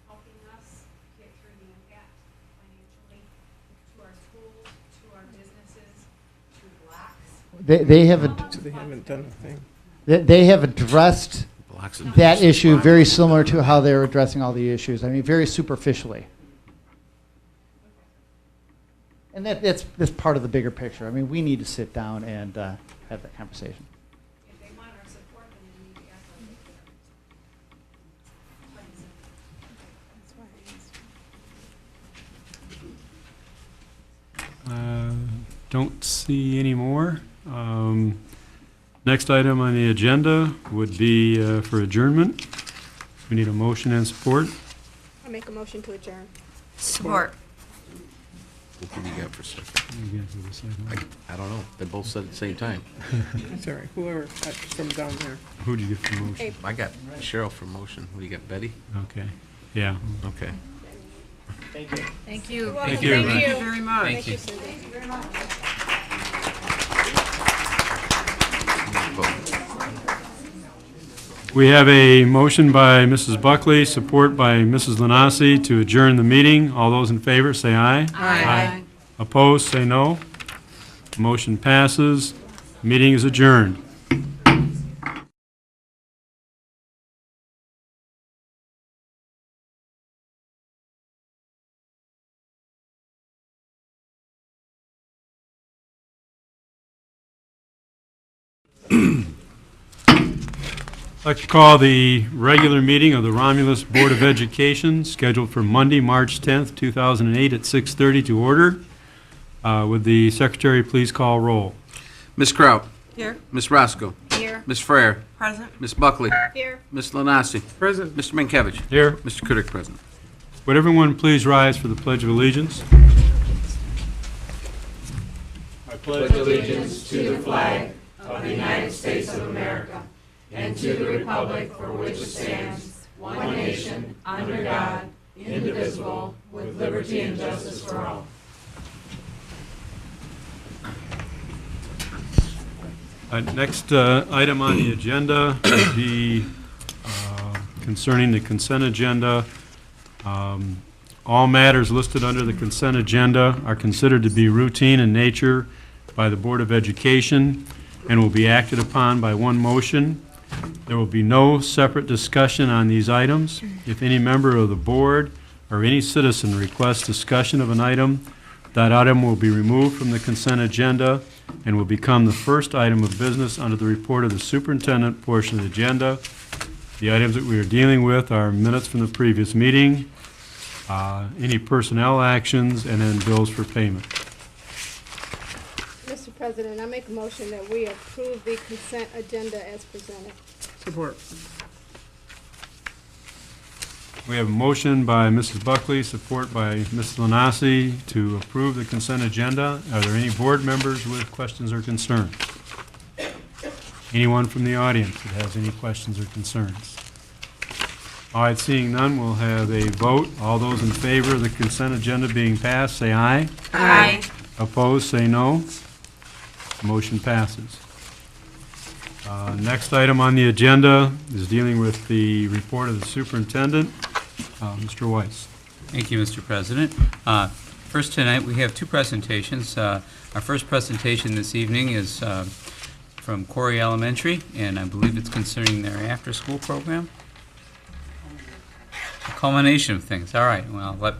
helping us get through the impact financially to our schools, to our businesses, to blocks? They haven't done a thing. They have addressed that issue very similar to how they're addressing all the issues. I mean, very superficially. And that's part of the bigger picture. I mean, we need to sit down and have that conversation. If they want our support, then they need to ask us. don't see any more. Next item on the agenda would be for adjournment. We need a motion and support. I make a motion to adjourn. Support. What did you got for a second? I don't know. They both said at the same time. That's all right, whoever, from down there. Who'd you get for motion? Hey, I got Cheryl for motion. What do you got, Betty? Okay, yeah. Okay. Thank you. Thank you. Thank you very much. Thank you. Cindy. Thank you very much. We have a motion by Mrs. Buckley, support by Mrs. Lanasi to adjourn the meeting. All those in favor, say aye. Aye. Opposed, say no. Motion passes. Meeting is adjourned. I'd like to call the regular meeting of the Romulus Board of Education, scheduled for Monday, March 10th, 2008 at 6:30 to order. Would the secretary please call roll? Ms. Kraut? Here. Ms. Roscoe? Here. Ms. Frere? Present. Ms. Buckley? Here. Ms. Lanasi? Present. Mr. Mankiewicz? Here. Mr. Kudik, present. Would everyone please rise for the Pledge of Allegiance? I pledge Allegiance to the flag of the United States of America and to the republic for which it stands, one nation, under God, indivisible, with liberty and justice for all. Next item on the agenda would be concerning the consent agenda. All matters listed under the consent agenda are considered to be routine in nature by the Board of Education and will be acted upon by one motion. There will be no separate discussion on these items. If any member of the board or any citizen requests discussion of an item, that item will be removed from the consent agenda and will become the first item of business under the report of the superintendent portion of the agenda. The items that we are dealing with are minutes from the previous meeting, any personnel actions, and then bills for payment. Mr. President, I make a motion that we approve the consent agenda as presented. Support. We have a motion by Mrs. Buckley, support by Mrs. Lanasi to approve the consent agenda. Are there any board members with questions or concerns? Anyone from the audience that has any questions or concerns? All right, seeing none, we'll have a vote. All those in favor of the consent agenda being passed, say aye. Aye. Opposed, say no. Motion passes. Next item on the agenda is dealing with the report of the superintendent. Mr. Weiss. Thank you, Mr. President. First tonight, we have two presentations. Our first presentation this evening is from Cory Elementary, and I believe it's concerning their after-school program. A culmination of things. All right, well, let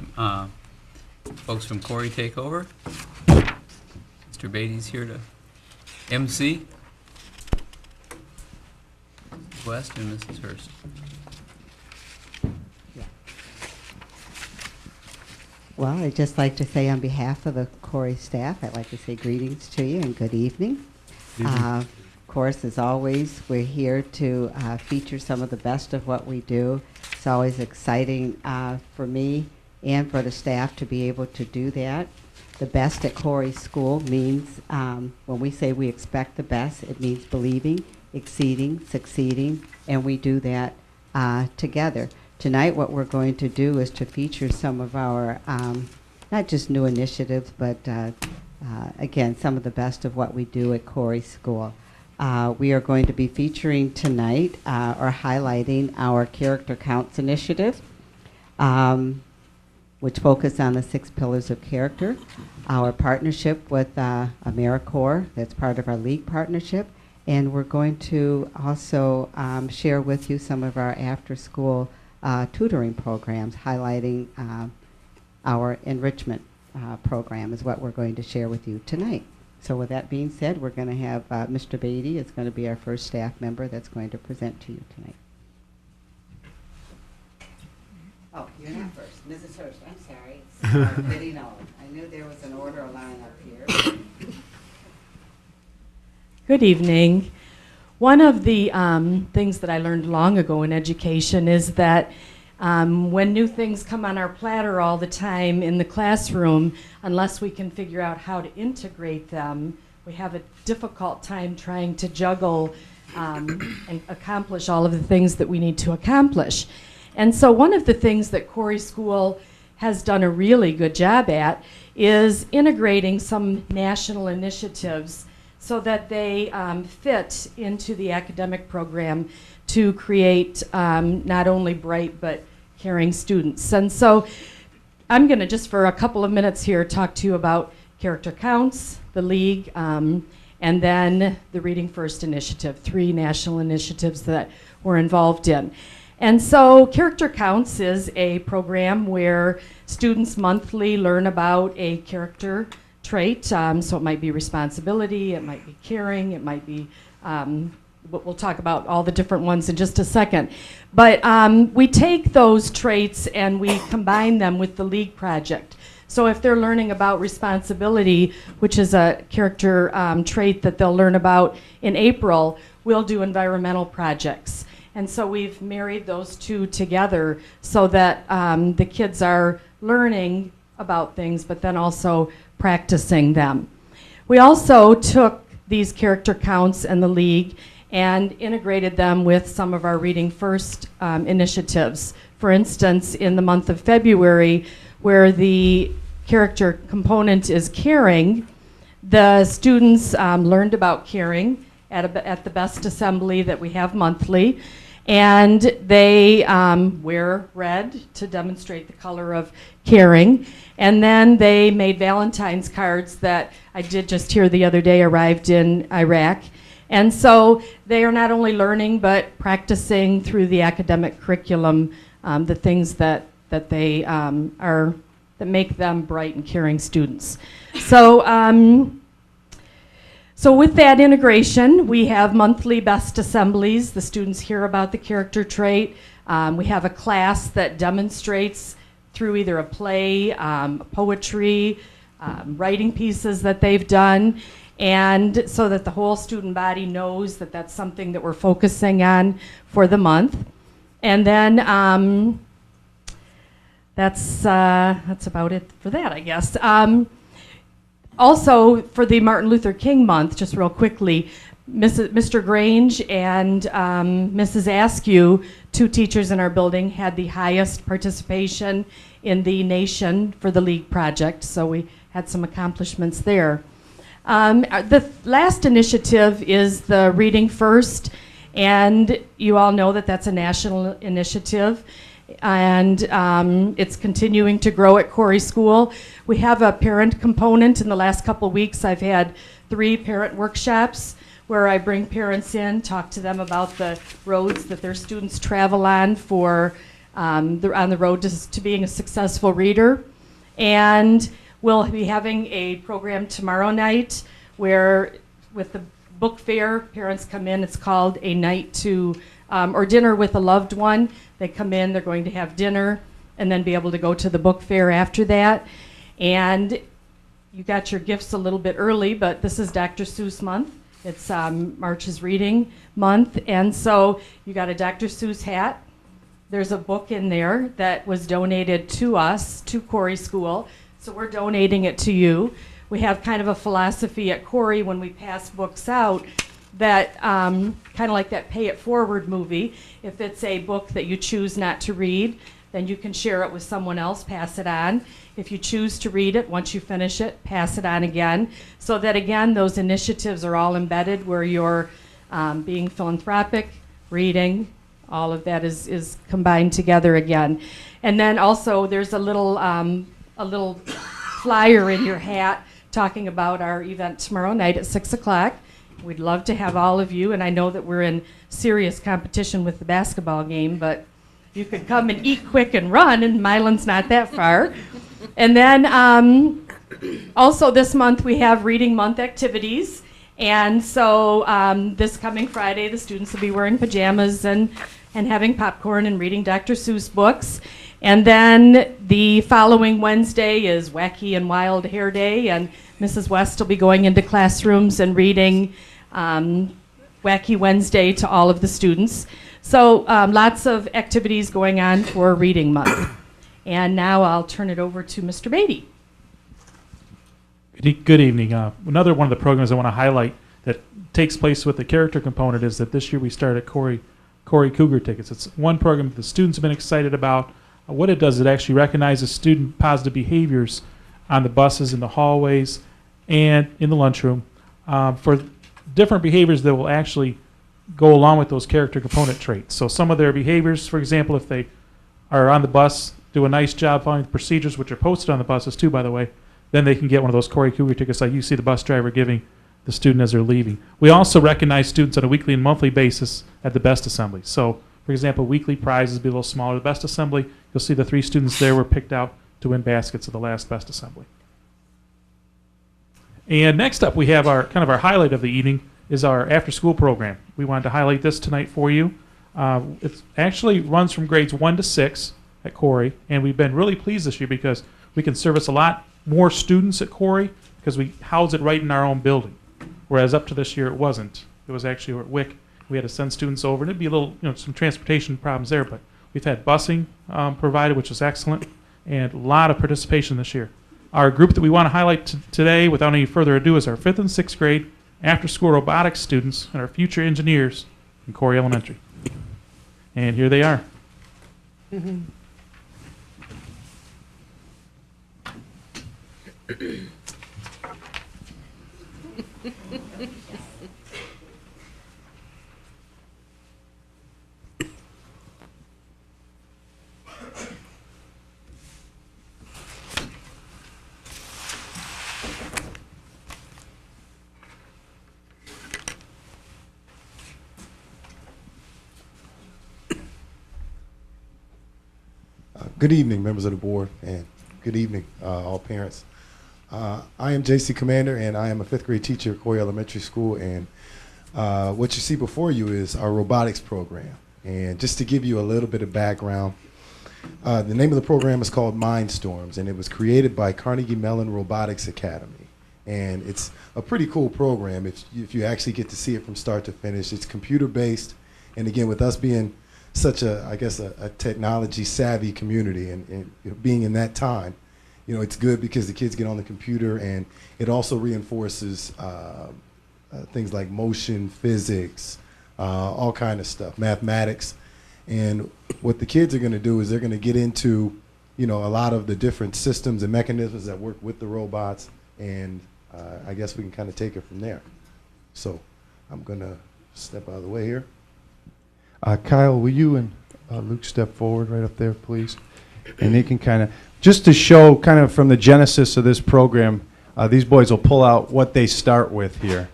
folks from Cory take over. Mr. Beatty's here to MC. West and Mrs. Hurst. Well, I'd just like to say on behalf of the Cory staff, I'd like to say greetings to you and good evening. Of course, as always, we're here to feature some of the best of what we do. It's always exciting for me and for the staff to be able to do that. The best at Cory School means, when we say we expect the best, it means believing, exceeding, succeeding, and we do that together. Tonight, what we're going to do is to feature some of our, not just new initiatives, but again, some of the best of what we do at Cory School. We are going to be featuring tonight, or highlighting our Character Counts initiative, which focus on the 6 pillars of character. Our partnership with AmeriCorps, that's part of our league partnership, and we're going to also share with you some of our after-school tutoring programs, highlighting our enrichment program is what we're going to share with you tonight. So with that being said, we're going to have Mr. Beatty is going to be our first staff member that's going to present to you tonight. Oh, you're not first. Mrs. Hurst, I'm sorry. It's getting old. I knew there was an order line up here. Good evening. One of the things that I learned long ago in education is that when new things come on our platter all the time in the classroom, unless we can figure out how to integrate them, we have a difficult time trying to juggle and accomplish all of the things that we need to accomplish. And so one of the things that Cory School has done a really good job at is integrating some national initiatives so that they fit into the academic program to create not only bright but caring students. And so I'm going to just for a couple of minutes here talk to you about character counts, the League, and then the Reading First initiative, 3 national initiatives that we're involved in. And so Character Counts is a program where students monthly learn about a character trait. So it might be responsibility, it might be caring, it might be, we'll talk about all the different ones in just a second. But we take those traits and we combine them with the League project. So if they're learning about responsibility, which is a character trait that they'll learn about in April, we'll do environmental projects. And so we've married those two together so that the kids are learning about things, but then also practicing them. We also took these character counts and the League and integrated them with some of our Reading First initiatives. For instance, in the month of February, where the character component is caring, the students learned about caring at the best assembly that we have monthly, and they wear red to demonstrate the color of caring. And then they made Valentine's cards that I did just hear the other day arrived in Iraq. And so they are not only learning but practicing through the academic curriculum the things that they that make them bright and caring students. So with that integration, we have monthly best assemblies. The students hear about the character trait. We have a class that demonstrates through either a play, poetry, writing pieces that they've done, and so that the whole student body knows that that's something that we're focusing on for the month. And then that's about it for that, I guess. Also, for the Martin Luther King month, just real quickly, Mr. Grange and Mrs. Askew, 2 teachers in our building, had the highest participation in the nation for the League project, so we had some accomplishments there. The last initiative is the Reading First, and you all know that that's a national initiative, and it's continuing to grow at Cory School. We have a parent component. In the last couple of weeks, I've had 3 parent workshops where I bring parents in, talk to them about the roads that their students travel on for on the road to being a successful reader. And we'll be having a program tomorrow night where with the book fair, parents come in. It's called A Night to, or Dinner with a Loved One. They come in, they're going to have dinner, and then be able to go to the book fair after that. And you got your gifts a little bit early, but this is Dr. Seuss month. It's March's reading month, and so you got a Dr. Seuss hat. There's a book in there that was donated to us, to Cory School, so we're donating it to you. We have kind of a philosophy at Cory when we pass books out that kind of like that Pay It Forward movie. If it's a book that you choose not to read, then you can share it with someone else, pass it on. If you choose to read it, once you finish it, pass it on again. So that again, those initiatives are all embedded where you're being philanthropic, reading, all of that is combined together again. And then also there's a little flyer in your hat talking about our event tomorrow night at 6 o'clock. We'd love to have all of you, and I know that we're in serious competition with the basketball game, but you could come and eat quick and run, and Milan's not that far. And then also this month we have Reading Month activities, and so this coming Friday the students will be wearing pajamas and having popcorn and reading Dr. Seuss books. And then the following Wednesday is Wacky and Wild Hair Day, and Mrs. West will be going into classrooms and reading Wacky Wednesday to all of the students. So lots of activities going on for Reading Month. And now I'll turn it over to Mr. Beatty. Good evening. Another one of the programs I want to highlight that takes place with the character component is that this year we started Cory Cougar Tickets. It's one program that the students have been excited about. What it does, it actually recognizes student positive behaviors on the buses, in the hallways, and in the lunchroom for different behaviors that will actually go along with those character component traits. So some of their behaviors, for example, if they are on the bus, do a nice job following the procedures, which are posted on the buses too, by the way, then they can get one of those Cory Cougar tickets like you see the bus driver giving the student as they're leaving. We also recognize students on a weekly and monthly basis at the best assembly. So, for example, weekly prizes be a little smaller. The best assembly, you'll see the 3 students there were picked out to win baskets at the last best assembly. And next up, we have our our highlight of the evening is our after-school program. We wanted to highlight this tonight for you. It actually runs from grades 1 to 6 at Cory, and we've been really pleased this year because we can service a lot more students at Cory because we house it right in our own building. Whereas up to this year, it wasn't. It was actually at Wick. We had to send students over, and it'd be a little, some transportation problems there, but we've had busing provided, which is excellent, and a lot of participation this year. Our group that we want to highlight today, without any further ado, is our 5th and 6th grade after-school robotics students and our future engineers in Cory Elementary. And here they are. Good evening, members of the board, and good evening, all parents. I am J.C. Commander, and I am a 5th grade teacher at Cory Elementary School, and what you see before you is our robotics program. And just to give you a little bit of background, the name of the program is called Mindstorms, and it was created by Carnegie Mellon Robotics Academy. And it's a pretty cool program if you actually get to see it from start to finish. It's computer-based, and again, with us being such a technology-savvy community and being in that time, it's good because the kids get on the computer, and it also reinforces things like motion, physics, all kind of stuff, mathematics. And what the kids are going to do is they're going to get into, a lot of the different systems and mechanisms that work with the robots, and I guess we can kind of take it from there. So I'm going to step out of the way here. Kyle, will you and Luke step forward right up there, please? And they can just to show from the genesis of this program, these boys will pull out what they start with here.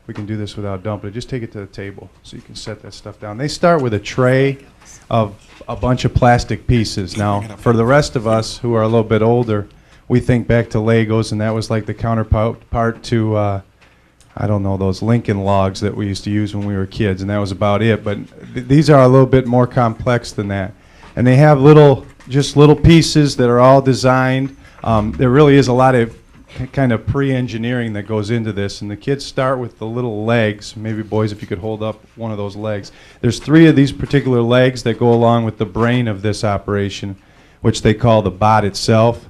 We can do this without dumping it. Just take it to the table so you can set that stuff down. They start with a tray of a bunch of plastic pieces. Now, for the rest of us who are a little bit older, we think back to Legos, and that was like the counterpart to I don't know, those Lincoln logs that we used to use when we were kids, and that was about it. But these are a little bit more complex than that. And they have little pieces that are all designed. There really is a lot of kind of pre-engineering that goes into this, and the kids start with the little legs. Maybe boys, if you could hold up one of those legs. There's 3 of these particular legs that go along with the brain of this operation, which they call the bot itself.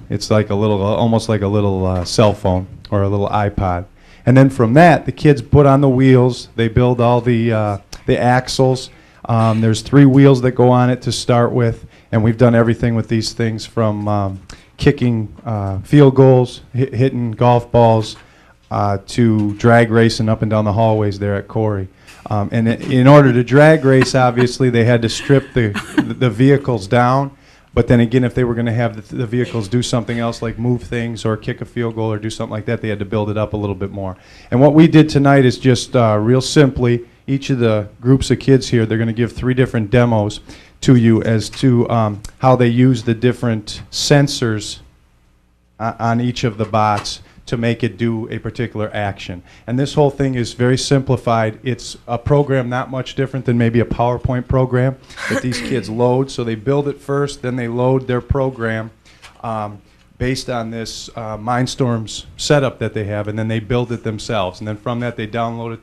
It's like almost like a little cell phone or a little iPod. And then from that, the kids put on the wheels. They build all the axles. There's 3 wheels that go on it to start with, and we've done everything with these things from kicking field goals, hitting golf balls, to drag racing up and down the hallways there at Cory. And in order to drag race, obviously, they had to strip the vehicles down. But then again, if they were going to have the vehicles do something else, like move things or kick a field goal or do something like that, they had to build it up a little bit more. And what we did tonight is just real simply, each of the groups of kids here, they're going to give 3 different demos to you as to how they use the different sensors on each of the bots to make it do a particular action. And this whole thing is very simplified. It's a program not much different than maybe a PowerPoint program that these kids load. So they build it first, then they load their program. based on this Mindstorms setup that they have, and then they build it themselves. And then from that, they download it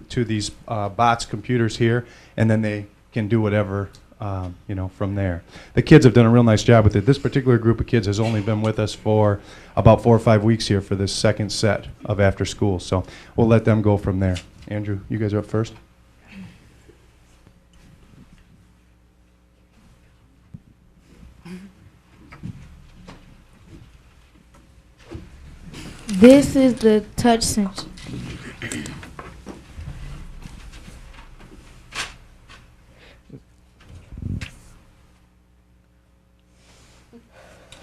to these bots' computers here, and then they can do whatever, from there. The kids have done a real nice job with it. This particular group of kids has only been with us for about 4 or 5 weeks here for this second set of after school. So we'll let them go from there. Andrew, you guys are up first. This is the touch sensor.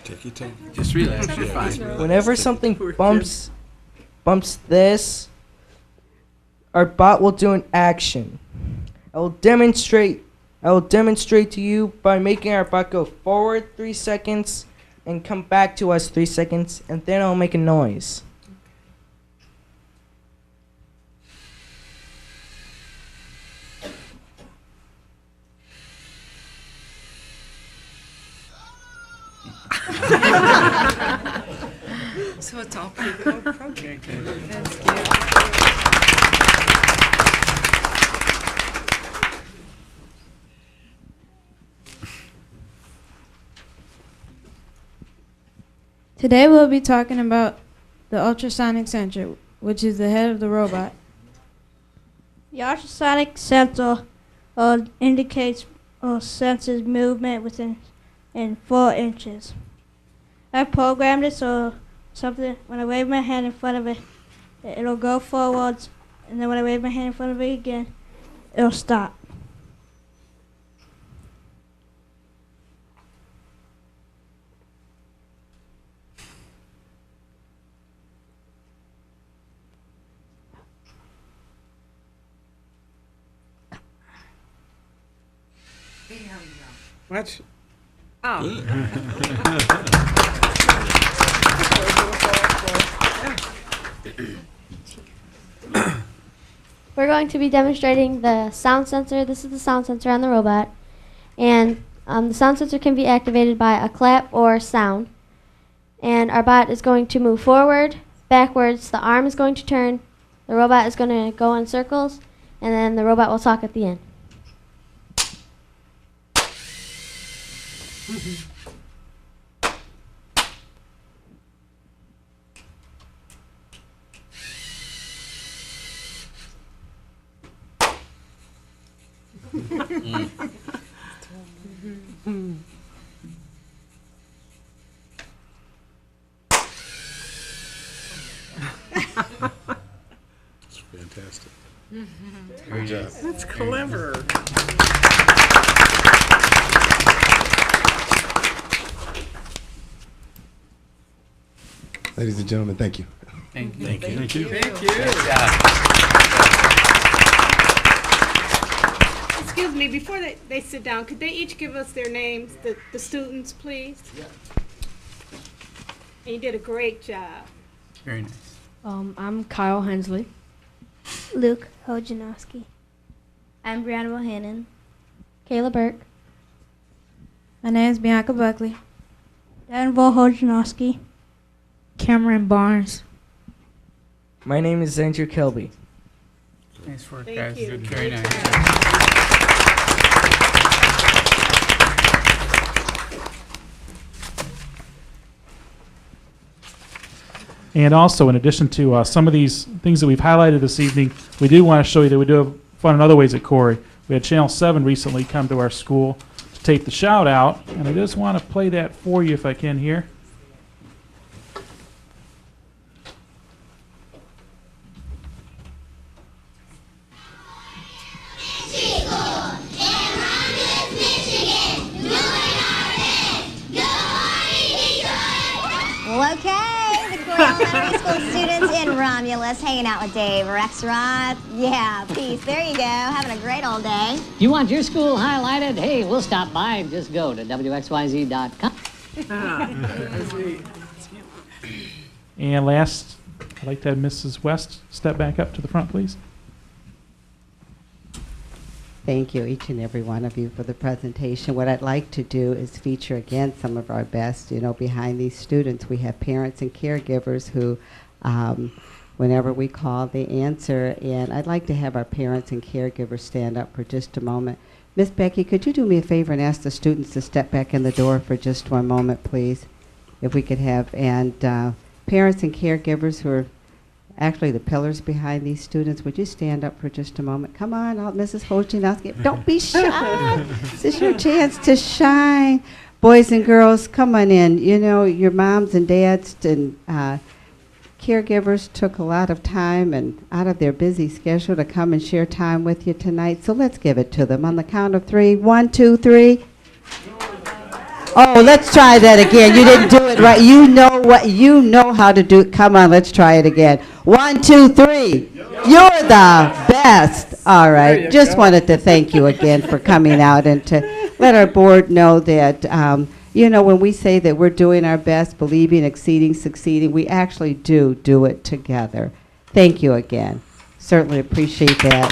Take your time. Just relax. You're fine. Whenever something bumps this, our bot will do an action. I will demonstrate to you by making our bot go forward 3 seconds and come back to us 3 seconds, and then I'll make a noise. So it's all pre-code programmed. That's cute. Today we'll be talking about the ultrasonic sensor, which is the head of the robot. The ultrasonic sensor indicates or senses movement within 4 inches. I've programmed it so something, when I wave my hand in front of it, it'll go forwards, and then when I wave my hand in front of it again, it'll stop. Watch. Oh. We're going to be demonstrating the sound sensor. This is the sound sensor on the robot. And the sound sensor can be activated by a clap or sound. And our bot is going to move forward, backwards, the arm is going to turn, the robot is going to go in circles, and then the robot will talk at the end. That's fantastic. Good job. That's clever. Ladies and gentlemen, thank you. Thank you. Thank you. Thank you. Excuse me, before they sit down, could they each give us their names, the students, please? Yeah. And you did a great job. Very nice. I'm Kyle Hensley. Luke Hojanowski. I'm Brianna Bohannon. Kayla Burke. My name is Bianca Buckley. Danville Hojanowski. Cameron Barnes. My name is Andrew Kelby. Nice work, Thank guys. you. Very Great nice. job. And also, in addition to some of these things that we've highlighted this evening, we do want to show you that we do have fun in other ways at Cory. We had Channel 7 recently come to our school to take the shout out, and I just want to play that for you if I can here. Well, okay, the Cory Elementary School students in Romulus hanging out with Dave Rexroth. Yeah, peace. There you go, having a great old day. You want your school highlighted? Hey, we'll stop by. Just go to wxyz.com. And last, I'd like to have Mrs. West step back up to the front, please. Thank you, each and every one of you, for the presentation. What I'd like to do is feature again some of our best. You know, behind these students, we have parents and caregivers who, whenever we call, they answer. And I'd like to have our parents and caregivers stand up for just a moment. Miss Becky, could you do me a favor and ask the students to step back in the door for just one moment, please? If we could have, and parents and caregivers who are actually the pillars behind these students, would you stand up for just a moment? Come on, Mrs. Hojinowski. Don't be shy. This is your chance to shine. Boys and girls, come on in. You know, your moms and dads and caregivers took a lot of time and out of their busy schedule to come and share time with you tonight. So let's give it to them on the count of 3. 1, 2, 3. Oh, let's try that again. You didn't do it right. You know what? You know how to do it. Come on, let's try it again. 1, 2, 3. You're the best. All right. Just wanted to thank you again for coming out and to let our board know that, you know, when we say that we're doing our best, believing, exceeding, succeeding, we actually do it together. Thank you again. Certainly appreciate that.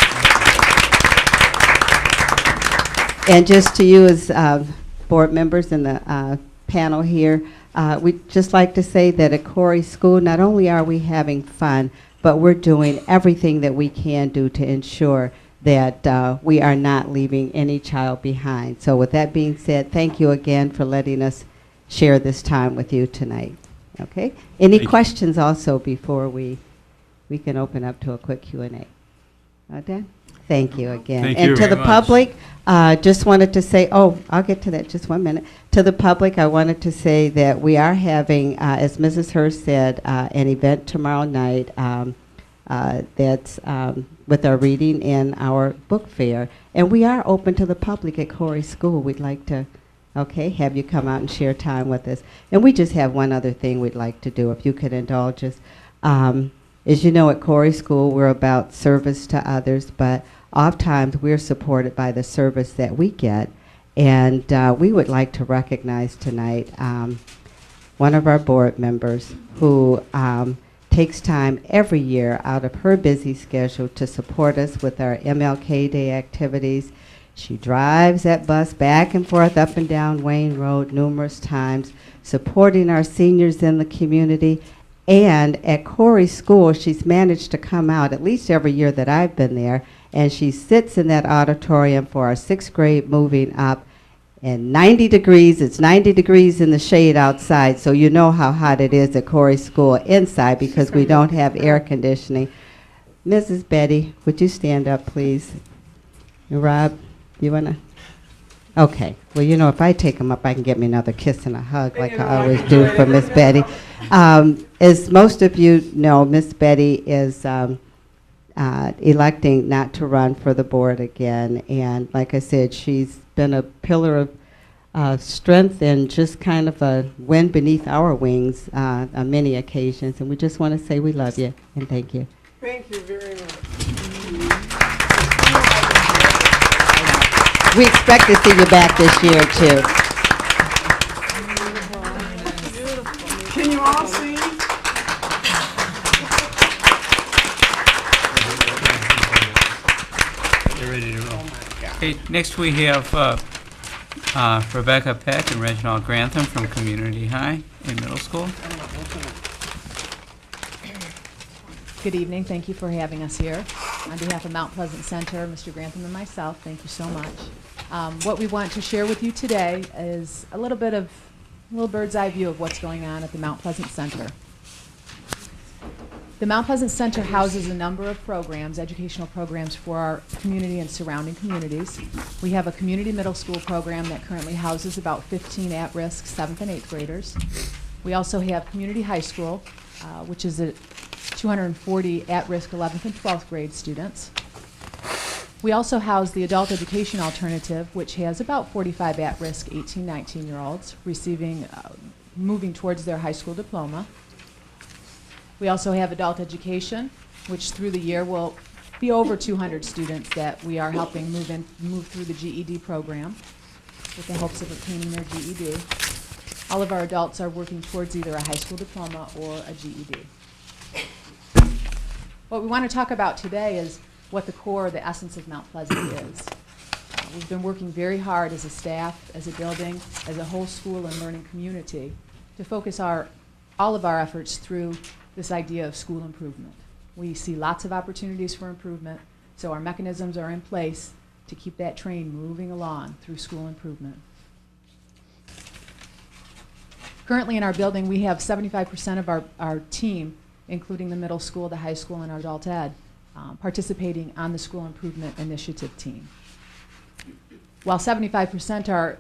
And just to you as board members and the panel here, we'd just like to say that at Cory School, not only are we having fun, but we're doing everything that we can do to ensure that we are not leaving any child behind. So with that being said, thank you again for letting us share this time with you tonight. Okay? Any questions also before we can open up to a quick Q&A? Dan? Thank you again. Thank and you to very the much. public, just wanted to say, I'll get to that just 1 minute. To the public, I wanted to say that we are having, as Mrs. Hurst said, an event tomorrow night that's with our reading and our book fair. And we are open to the public at Cory School. We'd like to, have you come out and share time with us. And we just have one other thing we'd like to do, if you could indulge us. As you know, at Cory School, we're about service to others, but oftentimes we're supported by the service that we get. And we would like to recognize tonight one of our board members who takes time every year out of her busy schedule to support us with our MLK Day activities. She drives that bus back and forth up and down Wayne Road numerous times, supporting our seniors in the community. And at Cory School, she's managed to come out at least every year that I've been there, and she sits in that auditorium for our 6th grade moving up. And 90 degrees, it's 90 degrees in the shade outside, so you know how hot it is at Cory School inside because we don't have air conditioning. Mrs. Betty, would you stand up, please? And Rob, you want to? Okay. Well, you know, if I take him up, I can get me another kiss and a hug like I always do for Miss Betty. As most of you know, Miss Betty is electing not to run for the board again. And like I said, she's been a pillar of strength and just kind of a wind beneath our wings on many occasions. And we just want to say we love you and thank you. Thank you very much. We expect to see you back this year, too. Can you all see? You're ready to roll. Okay, next we have Rebecca Peck and Reginald Grantham from Community High in middle school. Good evening. Thank you for having us here. On behalf of Mount Pleasant Center, Mr. Grantham and myself, thank you so much. What we want to share with you today is a little bird's eye view of what's going on at the Mount Pleasant Center. The Mount Pleasant Center houses a number of programs, educational programs for our community and surrounding communities. We have a community middle school program that currently houses about 15 at-risk 7th and 8th graders. We also have community high school, which is a 240 at-risk 11th and 12th grade students. We also house the adult education alternative, which has about 45 at-risk 18, 19-year-olds moving towards their high school diploma. We also have adult education, which through the year will be over 200 students that we are helping move through the GED program with the hopes of obtaining their GED. All of our adults are working towards either a high school diploma or a GED. What we want to talk about today is what the core, the essence of Mount Pleasant is. We've been working very hard as a staff, as a building, as a whole school and learning community to focus all of our efforts through this idea of school improvement. We see lots of opportunities for improvement, so our mechanisms are in place to keep that train moving along through school improvement. Currently in our building, we have 75% of our team, including the middle school, the high school, and our adult ed, participating on the school improvement initiative team. While 75% are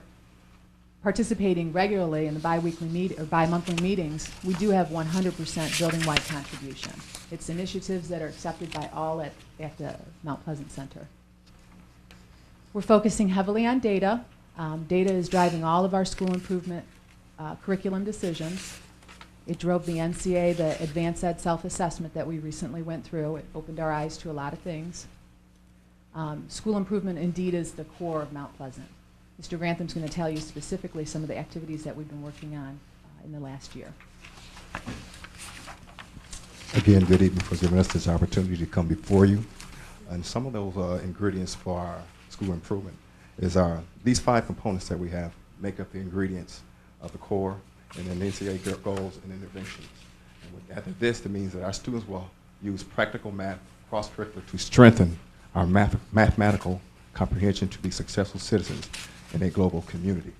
participating regularly in the bi-monthly meetings, we do have 100% building-wide contribution. It's initiatives that are accepted by all at the Mount Pleasant Center. We're focusing heavily on data. Data is driving all of our school improvement curriculum decisions. It drove the NCA, the Advanced Ed Self-Assessment that we recently went through. It opened our eyes to a lot of things. School improvement indeed is the core of Mount Pleasant. Mr. Grantham's going to tell you specifically some of the activities that we've been working on in the last year. Again, good evening for giving us this opportunity to come before you. And some of those ingredients for our school improvement is these 5 components that we have make up the ingredients of the core, and then NCA goals and interventions. And after this, that means that our students will use practical math cross-curricular to strengthen our mathematical comprehension to be successful citizens in a global community.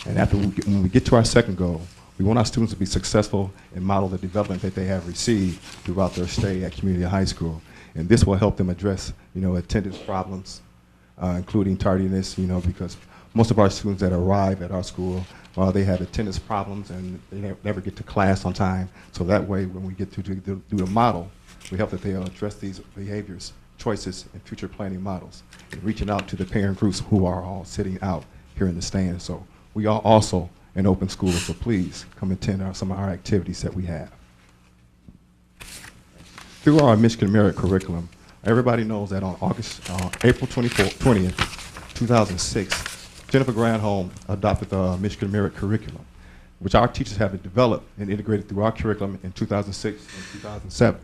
And when we get to our second goal, we want our students to be successful and model the development that they have received throughout their stay at community high school. And this will help them address, attendance problems, including tardiness, because most of our students that arrive at our school, they have attendance problems and they never get to class on time. So that way, when we get to do the model, we hope that they'll address these behaviors, choices, and future planning models, and reaching out to the parent groups who are all sitting out here in the stands. So we are also an open school, so please come attend some of our activities that we have. Through our Michigan Merit curriculum, everybody knows that on April 20th, 2006, Jennifer Granholm adopted the Michigan Merit curriculum, which our teachers have developed and integrated through our curriculum in 2006 and 2007.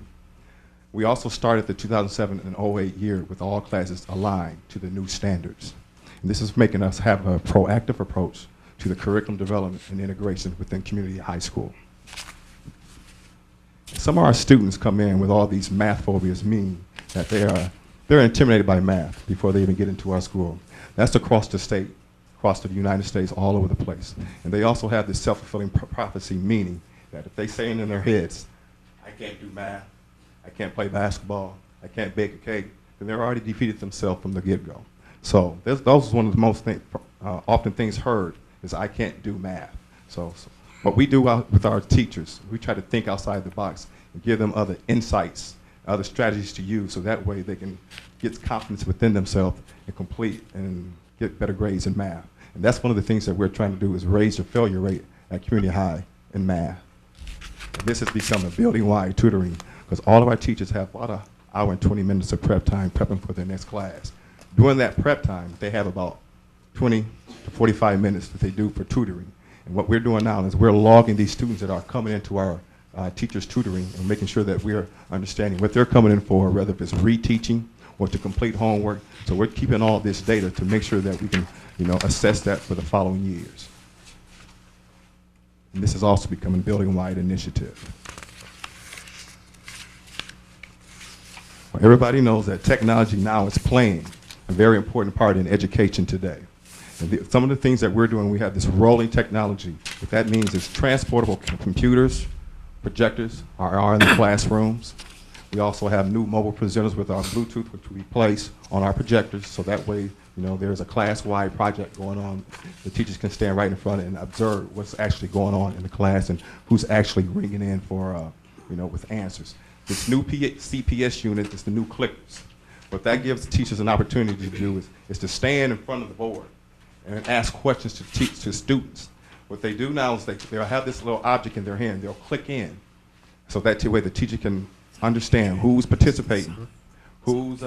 We also started the 2007 and 08 year with all classes aligned to the new standards. And this is making us have a proactive approach to the curriculum development and integration within community high school. Some of our students come in with all these math phobias, meaning that they're intimidated by math before they even get into our school. That's across the state, across the United States, all over the place. And they also have this self-fulfilling prophecy, meaning that if they say in their heads, I can't do math, I can't play basketball, I can't bake a cake, then they're already defeated themselves from the get-go. So those is one of the most often things heard is I can't do math. So what we do with our teachers, we try to think outside the box and give them other insights, other strategies to use, so that way they can get confidence within themselves and complete and get better grades in math. And that's one of the things that we're trying to do is raise the failure rate at community high in math. And this has become a building-wide tutoring, because all of our teachers have about an hour and 20 minutes of prep time prepping for their next class. During that prep time, they have about 20 to 45 minutes that they do for tutoring. And what we're doing now is we're logging these students that are coming into our teachers' tutoring and making sure that we're understanding what they're coming in for, whether it's reteaching or to complete homework. So we're keeping all this data to make sure that we can, assess that for the following years. And this is also becoming a building-wide initiative. Well, everybody knows that technology now is playing a very important part in education today. And some of the things that we're doing, we have this rolling technology. What that means is transportable computers, projectors are in the classrooms. We also have new mobile presenters with our Bluetooth, which we place on our projectors, so that way, there's a class-wide project going on. The teachers can stand right in front and observe what's actually going on in the class and who's actually ringing in for, with answers. This new CPS unit is the new clickers. What that gives teachers an opportunity to do is to stand in front of the board and ask questions to students. What they do now is they'll have this little object in their hand. They'll click in, so that way the teacher can understand who's participating, who's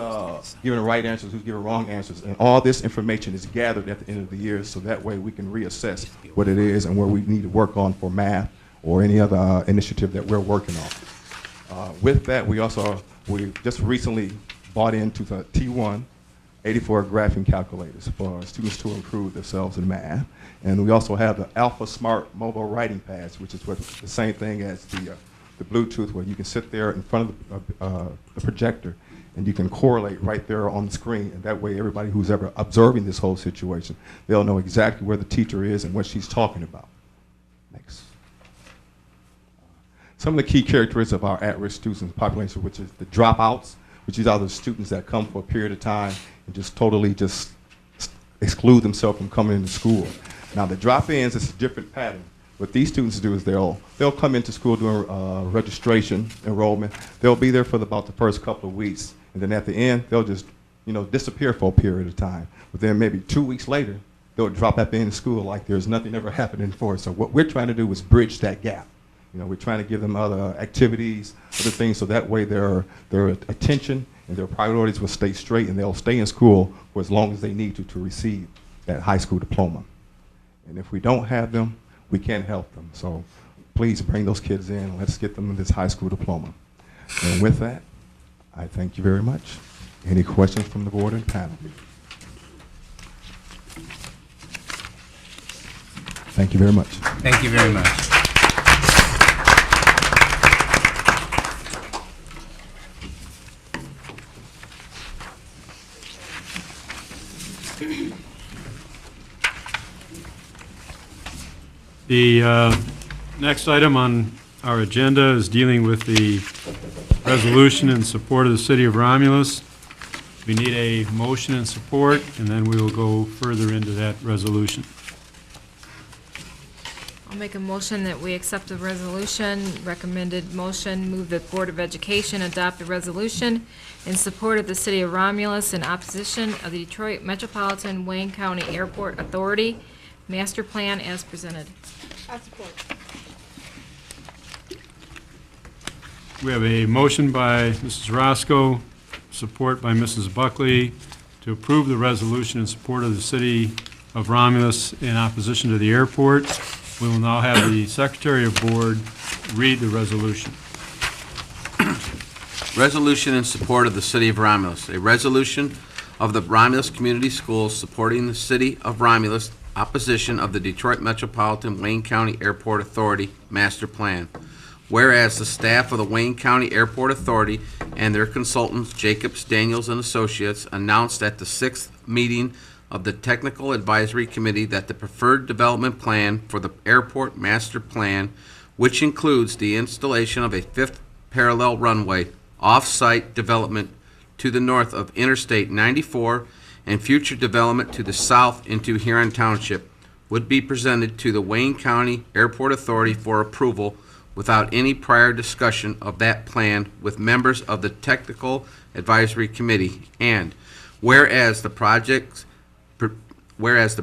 giving the right answers, who's giving wrong answers, and all this information is gathered at the end of the year, so that way we can reassess what it is and where we need to work on for math or any other initiative that we're working on. With that, we just recently bought into the T1 84 graphing calculators for students to improve themselves in math. And we also have the Alpha Smart mobile writing pads, which is the same thing as the Bluetooth, where you can sit there in front of the projector and you can correlate right there on the screen. And that way everybody who's ever observing this whole situation, they'll know exactly where the teacher is and what she's talking about. Next. Some of the key characteristics of our at-risk student population, which is the dropouts, which is the students that come for a period of time and just totally just exclude themselves from coming into school. Now the drop-ins is a different pattern. What these students do is they'll come into school during registration, enrollment. They'll be there for about the first couple of weeks, and then at the end they'll just disappear for a period of time. But then maybe 2 weeks later they'll drop back into school like there's nothing ever happening for us. So what we're trying to do is bridge that gap. We're trying to give them other activities, other things, so that way their attention and their priorities will stay straight, and they'll stay in school for as long as they need to receive that high school diploma. And if we don't have them, we can't help them. So please bring those kids in and let's get them this high school diploma. And with that, I thank you very much. Any questions from the board and panel? Thank you very much. Thank you very much. The next item on our agenda is dealing with the resolution in support of the city of Romulus. We need a motion and support, and then we will go further into that resolution. I'll make a motion that we accept the resolution. Recommended motion, move that Board of Education adopt the resolution in support of the city of Romulus in opposition of the Detroit Metropolitan Wayne County Airport Authority master plan as presented. I support. We have a motion by Mrs. Roscoe, support by Mrs. Buckley, to approve the resolution in support of the city of Romulus in opposition to the airport. We will now have the Secretary of Board read the resolution. Resolution in support of the city of Romulus. A resolution of the Romulus Community Schools supporting the city of Romulus opposition of the Detroit Metropolitan Wayne County Airport Authority master plan. Whereas the staff of the Wayne County Airport Authority and their consultants, Jacobs, Daniels, and Associates, announced at the 6th meeting of the Technical Advisory Committee that the preferred development plan for the airport master plan, which includes the installation of a 5th parallel runway, off-site development to the north of Interstate 94 and future development to the south into Huron Township, would be presented to the Wayne County Airport Authority for approval without any prior discussion of that plan with members of the Technical Advisory Committee. And whereas the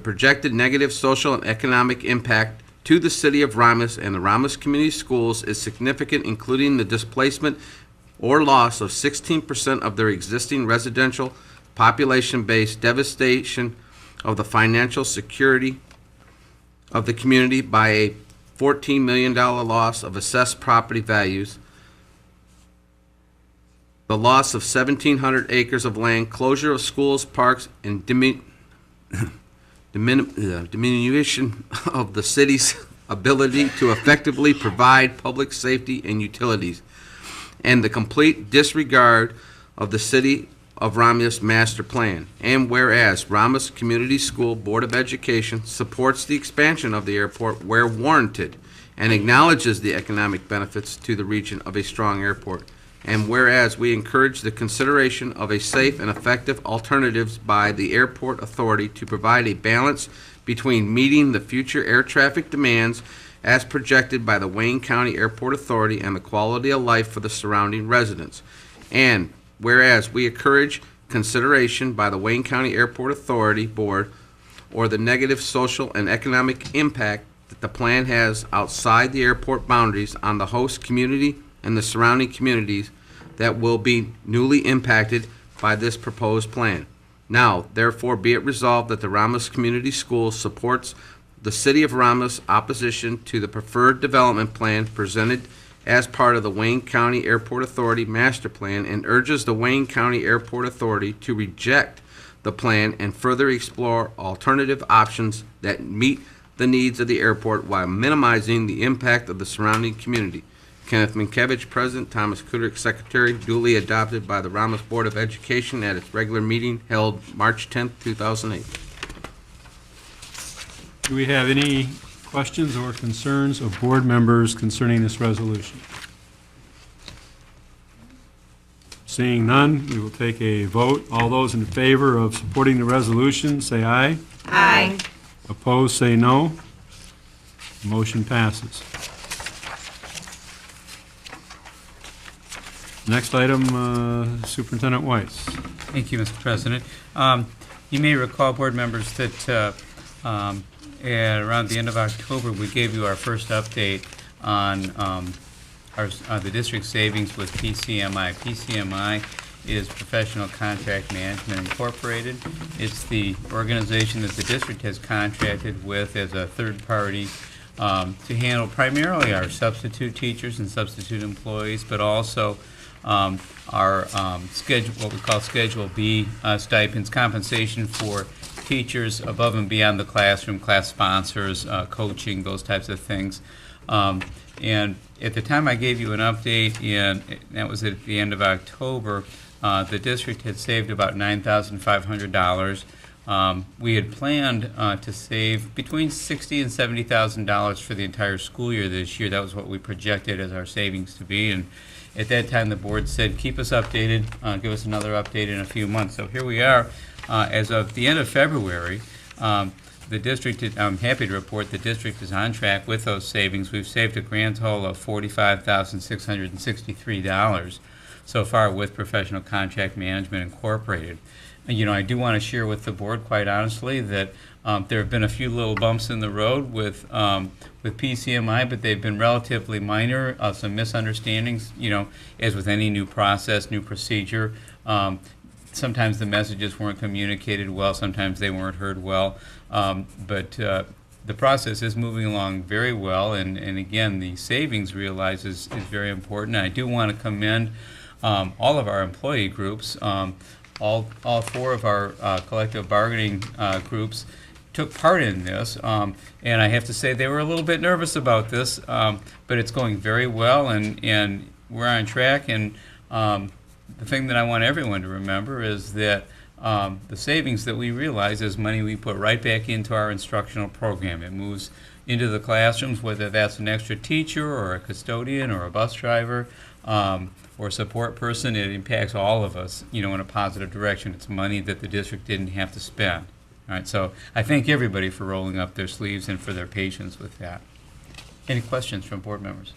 projected negative social and economic impact to the city of Romulus and the Romulus Community Schools is significant, including the displacement or loss of 16% of their existing residential population base, devastation of the financial security of the community by a $14 million loss of assessed property values, the loss of 1,700 acres of land, closure of schools, parks, and diminution of the city's ability to effectively provide public safety and utilities, and the complete disregard of the city of Romulus master plan. And whereas Romulus Community School Board of Education supports the expansion of the airport where warranted and acknowledges the economic benefits to the region of a strong airport. And whereas we encourage the consideration of a safe and effective alternatives by the airport authority to provide a balance between meeting the future air traffic demands as projected by the Wayne County Airport Authority and the quality of life for the surrounding residents. And whereas we encourage consideration by the Wayne County Airport Authority Board or the negative social and economic impact that the plan has outside the airport boundaries on the host community and the surrounding communities that will be newly impacted by this proposed plan. Now, therefore, be it resolved that the Romulus Community Schools supports the City of Romulus opposition to the preferred development plan presented as part of the Wayne County Airport Authority Master Plan and urges the Wayne County Airport Authority to reject the plan and further explore alternative options that meet the needs of the airport while minimizing the impact of the surrounding community. Kenneth Minkiewicz, President, Thomas Kudrick, Secretary, duly adopted by the Romulus Board of Education at its regular meeting held March 10th, 2008. Do we have any questions or concerns of board members concerning this resolution? Seeing none, we will take a vote. All those in favor of supporting the resolution, say aye. Aye. Opposed, say no. Motion passes. Next item, Superintendent Weiss. Thank you, Mr. President. You may recall, board members, that around the end of October, we gave you our first update on the district savings with PCMI. PCMI is Professional Contract Management Incorporated. It's the organization that the district has contracted with as a third party to handle primarily our substitute teachers and substitute employees, but also our schedule, what we call Schedule B stipends, compensation for teachers above and beyond the classroom, class sponsors, coaching, those types of things. And at the time I gave you an update, and that was at the end of October, the district had saved about $9,500. We had planned to save between $60,000 and $70,000 for the entire school year this year. That was what we projected as our savings to be. And at that time, the board said, keep us updated, give us another update in a few months. So here we are. As of the end of February, the district, I'm happy to report the district is on track with those savings. We've saved a grand total of $45,663 so far with Professional Contract Management Incorporated. You know, I do want to share with the board, quite honestly, that there have been a few little bumps in the road with PCMI, but they've been relatively minor, some misunderstandings, you know, as with any new process, new procedure. Sometimes the messages weren't communicated well, sometimes they weren't heard well, but the process is moving along very well, and again, the savings realized is very important. I do want to commend all of our employee groups. All four of our collective bargaining groups took part in this, and I have to say they were a little bit nervous about this, but it's going very well, and we're on track. And the thing that I want everyone to remember is that the savings that we realize is money we put right back into our instructional program. It moves into the classrooms, whether that's an extra teacher or a custodian or a bus driver or a support person. It impacts all of us, you know, in a positive direction. It's money that the district didn't have to spend. All right, so I thank everybody for rolling up their sleeves and for their patience with that. Any questions from board members?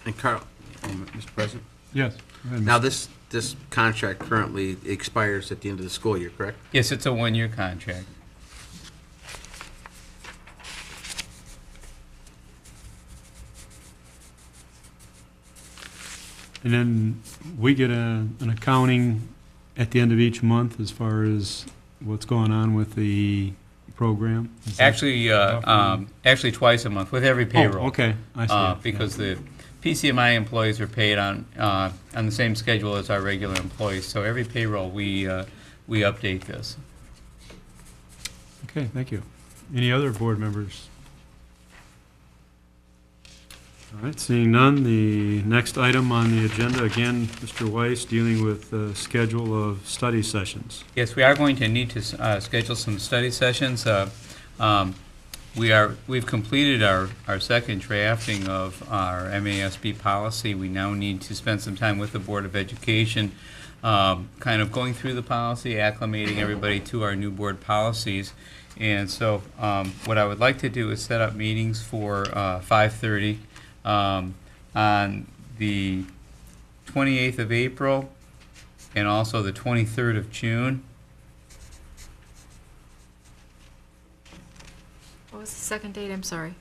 And Carl, Mr. President? Yes. Now, this contract currently expires at the end of the school year, correct? Yes, it's a one-year contract. And then we get an accounting at the end of each month as far as what's going on with the program? Actually, actually twice a month with every payroll. Oh, okay, I see. Because the PCMI employees are paid on the same schedule as our regular employees. So every payroll we update this. Okay, thank you. Any other board members? All right, seeing none, the next item on the agenda, again, Mr. Weiss, dealing with the schedule of study sessions. Yes, we are going to need to schedule some study sessions. We've completed our second drafting of our MASB policy. We now need to spend some time with the Board of Education, kind of going through the policy, acclimating everybody to our new board policies. And so what I would like to do is set up meetings for 5:30 on the 28th of April and also the 23rd of June. What was the second date? I'm sorry.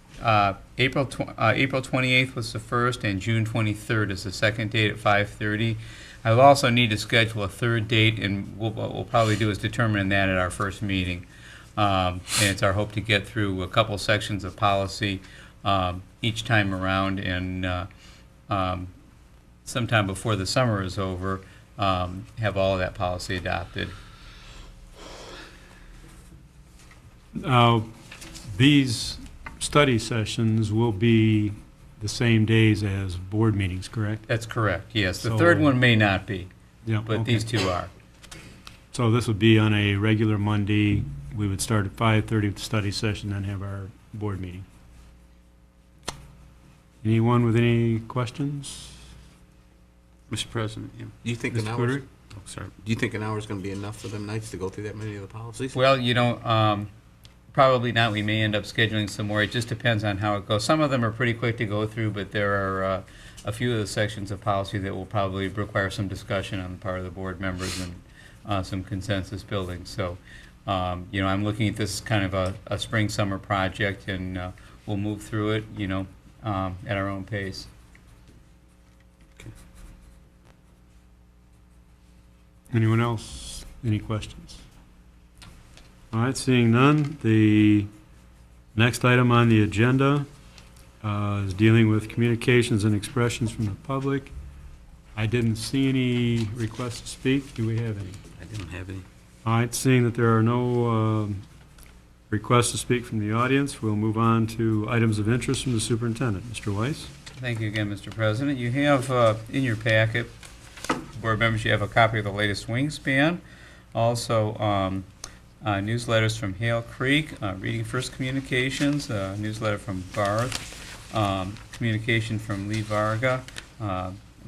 April 28th was the first, and June 23rd is the second date at 5:30. I will also need to schedule a third date, and what we'll probably do is determine that at our first meeting. And it's our hope to get through a couple sections of policy each time around, and sometime before the summer is over, have all of that policy adopted. These study sessions will be the same days as board meetings, correct? That's correct, yes. The So, third one may not be, Yeah, but okay. these two are. So this would be on a regular Monday. We would start at 5:30 with the study session, then have our board meeting. Anyone with any questions? Mr. President, do you think Mr. an hour? Cory? Oh, sorry. Do you think an hour is going to be enough for them nights to go through that many of the policies? Well, probably not. We may end up scheduling some more. It just depends on how it goes. Some of them are pretty quick to go through, but there are a few of the sections of policy that will probably require some discussion on the part of the board members and some consensus building. So, I'm looking at this kind of a spring-summer project, and we'll move through it, at our own pace. Anyone else? Any questions? All right, seeing none, the next item on the agenda is dealing with communications and expressions from the public. I didn't see any requests to speak. Do we have any? I didn't have any. All right, seeing that there are no requests to speak from the audience, we'll move on to items of interest from the superintendent. Mr. Weiss? Thank you again, Mr. President. You have in your packet, board members, you have a copy of the latest Wingspan. Also, newsletters from Hale Creek, Reading First Communications, newsletter from Barth, communication from Lee Varga.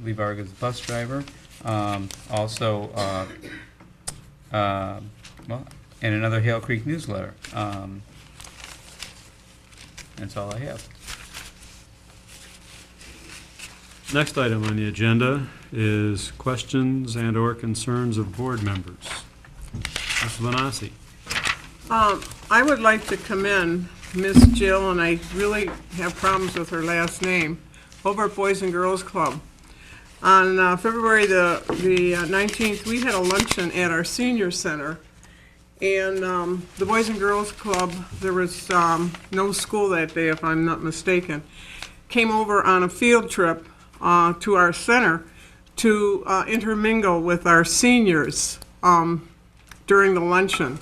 Lee Varga's a bus driver. And another Hale Creek newsletter. That's all I have. Next item on the agenda is questions and/or concerns of board members. Ms. Lanasi. I would like to commend Miss Jill, and I really have problems with her last name, over at Boys and Girls Club. On February the 19th, we had a luncheon at our senior center, and the Boys and Girls Club, there was no school that day, if I'm not mistaken, came over on a field trip to our center to intermingle with our seniors during the luncheon.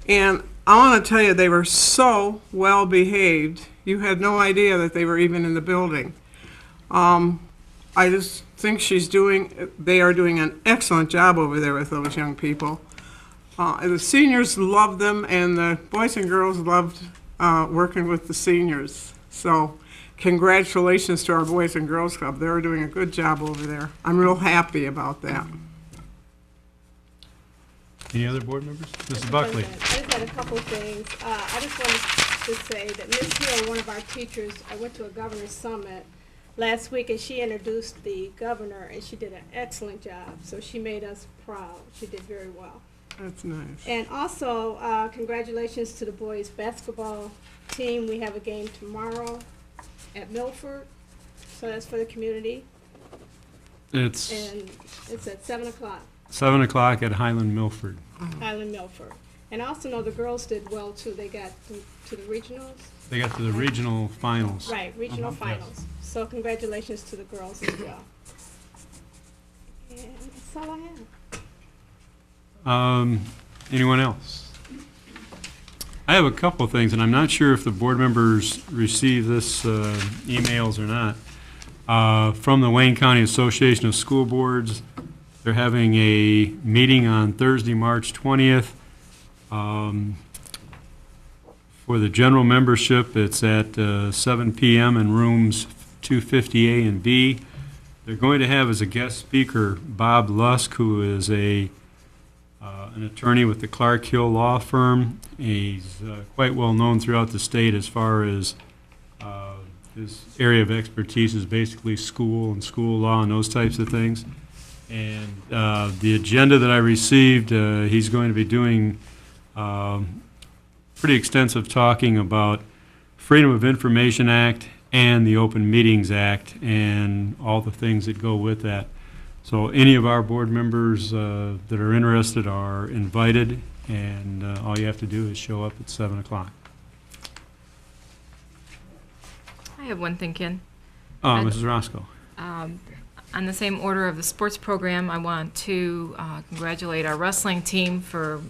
And I want to tell you, they were so well behaved. You had no idea that they were even in the building. I just think they are doing an excellent job over there with those young people. The seniors loved them, and the boys and girls loved working with the seniors. So congratulations to our Boys and Girls Club. They're doing a good job over there. I'm real happy about that. Any other board members? Mrs. Buckley. I just had a couple of things. I just wanted to say that Miss Hill, one of our teachers, I went to a governor's summit last week, and she introduced the governor, and she did an excellent job. So she made us proud. She did very well. That's nice. And also, congratulations to the boys basketball team. We have a game tomorrow at Milford, so that's for the community. It's And it's at 7 o'clock. 7 o'clock at Highland Milford. Highland Milford. And I also know the girls did well too. They got to the regionals. They got to the regional finals. Right, regional Yes. finals. So congratulations to the girls as well. And that's all I have. Anyone else? I have a couple of things, and I'm not sure if the board members receive this emails or not. From the Wayne County Association of School Boards, they're having a meeting on Thursday, March 20th. For the general membership, it's at 7 p.m. in rooms 250A and B. They're going to have as a guest speaker Bob Lusk, who is an attorney with the Clark Hill Law Firm. He's quite well known throughout the state as far as his area of expertise is basically school and school law and those types of things. And the agenda that I received, he's going to be doing pretty extensive talking about Freedom of Information Act and the Open Meetings Act and all the things that go with that. So any of our board members that are interested are invited, and all you have to do is show up at 7 o'clock. I have one thing, Ken. Mrs. Roscoe. On the same order of the sports program, I want to congratulate our wrestling team for,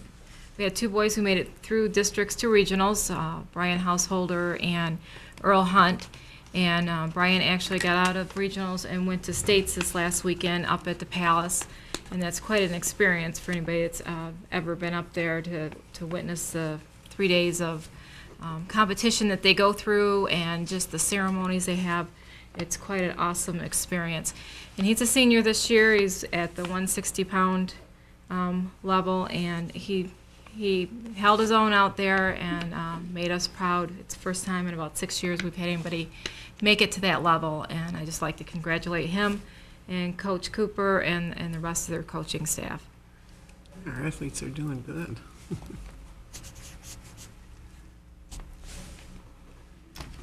we had 2 boys who made it through districts to regionals, Brian Householder and Earl Hunt. And Brian actually got out of regionals and went to states this last weekend up at the Palace. And that's quite an experience for anybody that's ever been up there to witness the 3 days of competition that they go through and just the ceremonies they have. It's quite an awesome experience. And he's a senior this year. He's at the 160-pound level, and he held his own out there and made us proud. It's the first time in about 6 years we've had anybody make it to that level, and I just like to congratulate him and Coach Cooper and the rest of their coaching staff. Our athletes are doing good.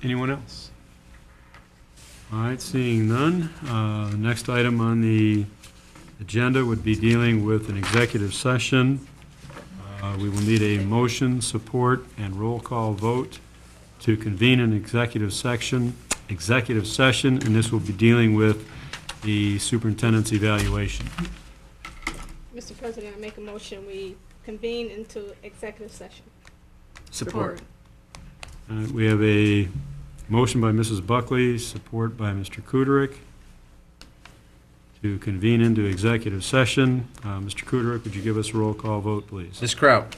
Anyone else? All right, seeing none. Next item on the agenda would be dealing with an executive session. We will need a motion, support, and roll call vote to convene an executive session, and this will be dealing with the superintendent's evaluation. Mr. President, I make a motion we convene into executive session. Support. We have a motion by Mrs. Buckley, support by Mr. Kuderick, to convene into executive session. Mr. Kuderick, would you give us a roll call vote, please? Ms. Kraut?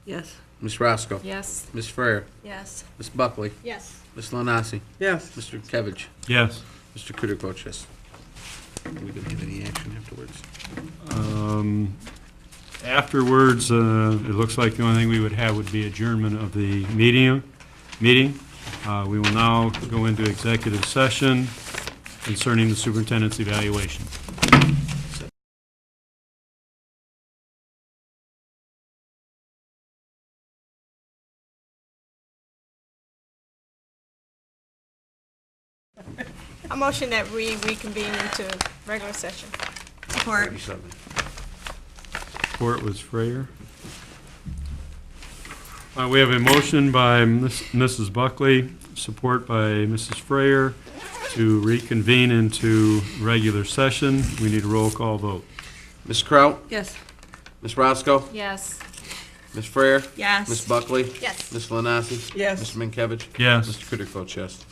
Yes. Ms. Roscoe? Yes. Ms. Frere? Yes. Ms. Buckley? Yes. Ms. Lanasi? Yes. Mr. Kevich? Yes. Mr. Kuderick votes yes. Are we going to get any action afterwards? Afterwards, it looks like the only thing we would have would be adjournment of the meeting. We will now go into executive session concerning the superintendent's evaluation. A motion that we reconvene into regular session. Support. 37. Support was Frayer. We have a motion by Mrs. Buckley, support by Mrs. Frayer, to reconvene into regular session. We need a roll call vote. Ms. Kraut? Yes. Ms. Roscoe? Yes. Ms. Frere? Yes. Ms. Buckley? Yes. Ms. Lanasi? Yes. Mr. Minkiewicz? Yes. Mr. Kuderick votes yes.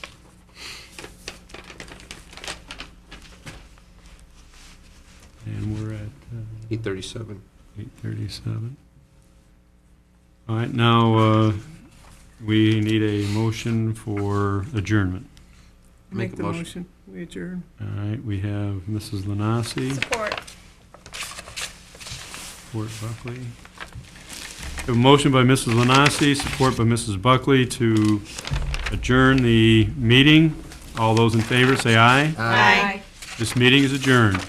And we're at 8:37. 8:37. All right, now we need a motion for adjournment. Make the motion. We adjourn. All right, we have Mrs. Lanasi. Support. Support Buckley. We have a motion by Mrs. Lanasi, support by Mrs. Buckley to adjourn the meeting. All those in favor say aye. Aye. This meeting is adjourned.